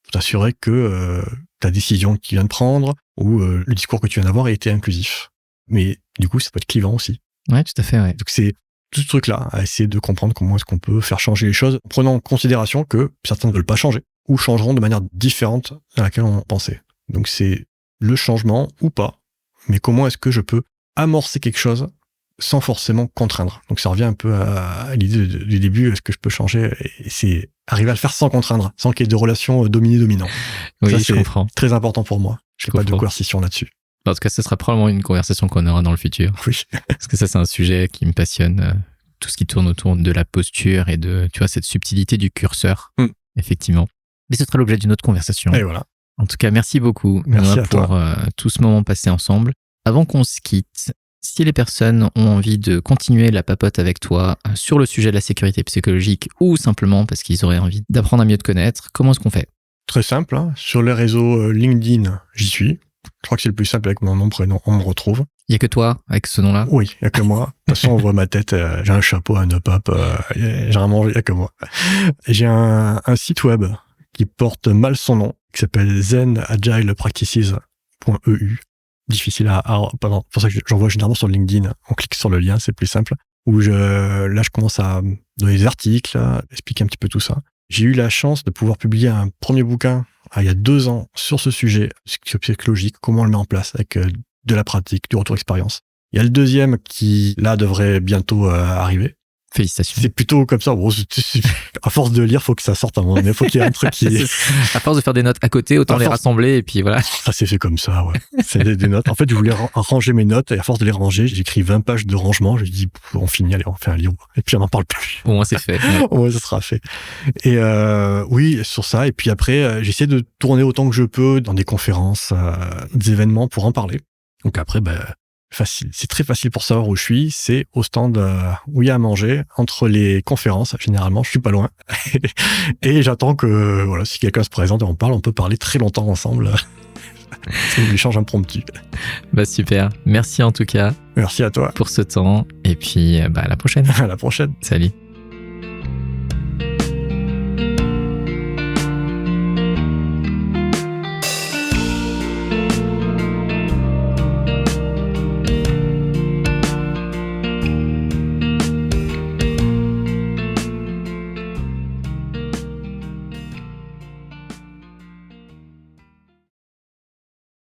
Pour t'assurer que ta décision que tu viens de prendre ou le discours que tu viens d'avoir a été inclusif. Mais du coup, ça peut être clivant aussi. Ouais, tout à fait, ouais. Donc c'est tout ce truc-là, à essayer de comprendre comment est-ce qu'on peut faire changer les choses, en prenant en considération que certains ne veulent pas changer. ou changeront de manière différente à laquelle on pensait. Donc c'est le changement ou pas, mais comment est-ce que je peux amorcer quelque chose sans forcément contraindre. Donc ça revient un peu à l'idée du début, est-ce que je peux changer, et c'est arriver à le faire sans contraindre, sans qu'il y ait de relation dominé-dominant. Oui, ça, je comprends. Très important pour moi. Je n'ai pas de coercition là-dessus. En tout cas, ce sera probablement une conversation qu'on aura dans le futur. Oui. Parce que ça, c'est un sujet qui me passionne. Tout ce qui tourne autour de la posture et de, tu vois, cette subtilité du curseur. Effectivement. Mais ce sera l'objet d'une autre conversation. Et voilà. En tout cas, merci beaucoup pour tout ce moment passé ensemble. Avant qu'on se quitte, si les personnes ont envie de continuer la papote avec toi sur le sujet de la sécurité psychologique ou simplement parce qu'ils auraient envie d'apprendre à mieux te connaître, comment est-ce qu'on fait ? Très simple. Sur les réseaux LinkedIn, j'y suis. Je crois que c'est le plus simple avec mon nom, prénom, on me retrouve. Il n'y a que toi avec ce nom-là ? Oui, il n'y a que moi. De toute façon, on voit ma tête, j'ai un chapeau, un nœud-pape, généralement, il n'y a que moi. J'ai un site web qui porte mal son nom, qui s'appelle zenagilepractices.eu. Difficile pardon, pour ça que j'envoie généralement sur LinkedIn. On clique sur le lien, c'est plus simple. Où là, je commence à donner des articles, expliquer un petit peu tout ça. J'ai eu la chance de pouvoir publier un premier bouquin il y a 2 ans sur ce sujet psychologique, comment on le met en place avec de la pratique, du retour expérience. Il y a le deuxième qui, là, devrait bientôt arriver. Félicitations. C'est plutôt comme ça. Bon, à force de lire, faut que ça sorte à un moment donné. Faut qu'il y ait un truc qui... À force de faire des notes à côté, autant les rassembler et puis voilà. Ça s'est fait comme ça, ouais. C'est des notes. En fait, je voulais ranger mes notes et à force de les ranger, j'ai écrit 20 pages de rangement. J'ai dit, on finit, allez, on fait un livre. Et puis on n'en parle plus. Au moins, c'est fait. Ouais, ça sera fait. Et oui, sur ça. Et puis après, j'essaie de tourner autant que je peux dans des conférences, des événements pour en parler. Donc après, facile. C'est très facile pour savoir où je suis. C'est au stand où il y a à manger, entre les conférences. Généralement, je suis pas loin. Et j'attends que, voilà, si quelqu'un se présente et on parle, on peut parler très longtemps ensemble. C'est un échange impromptu. Super. Merci en tout cas. Merci à toi. Pour ce temps. Et puis, à la prochaine. À la prochaine. Salut.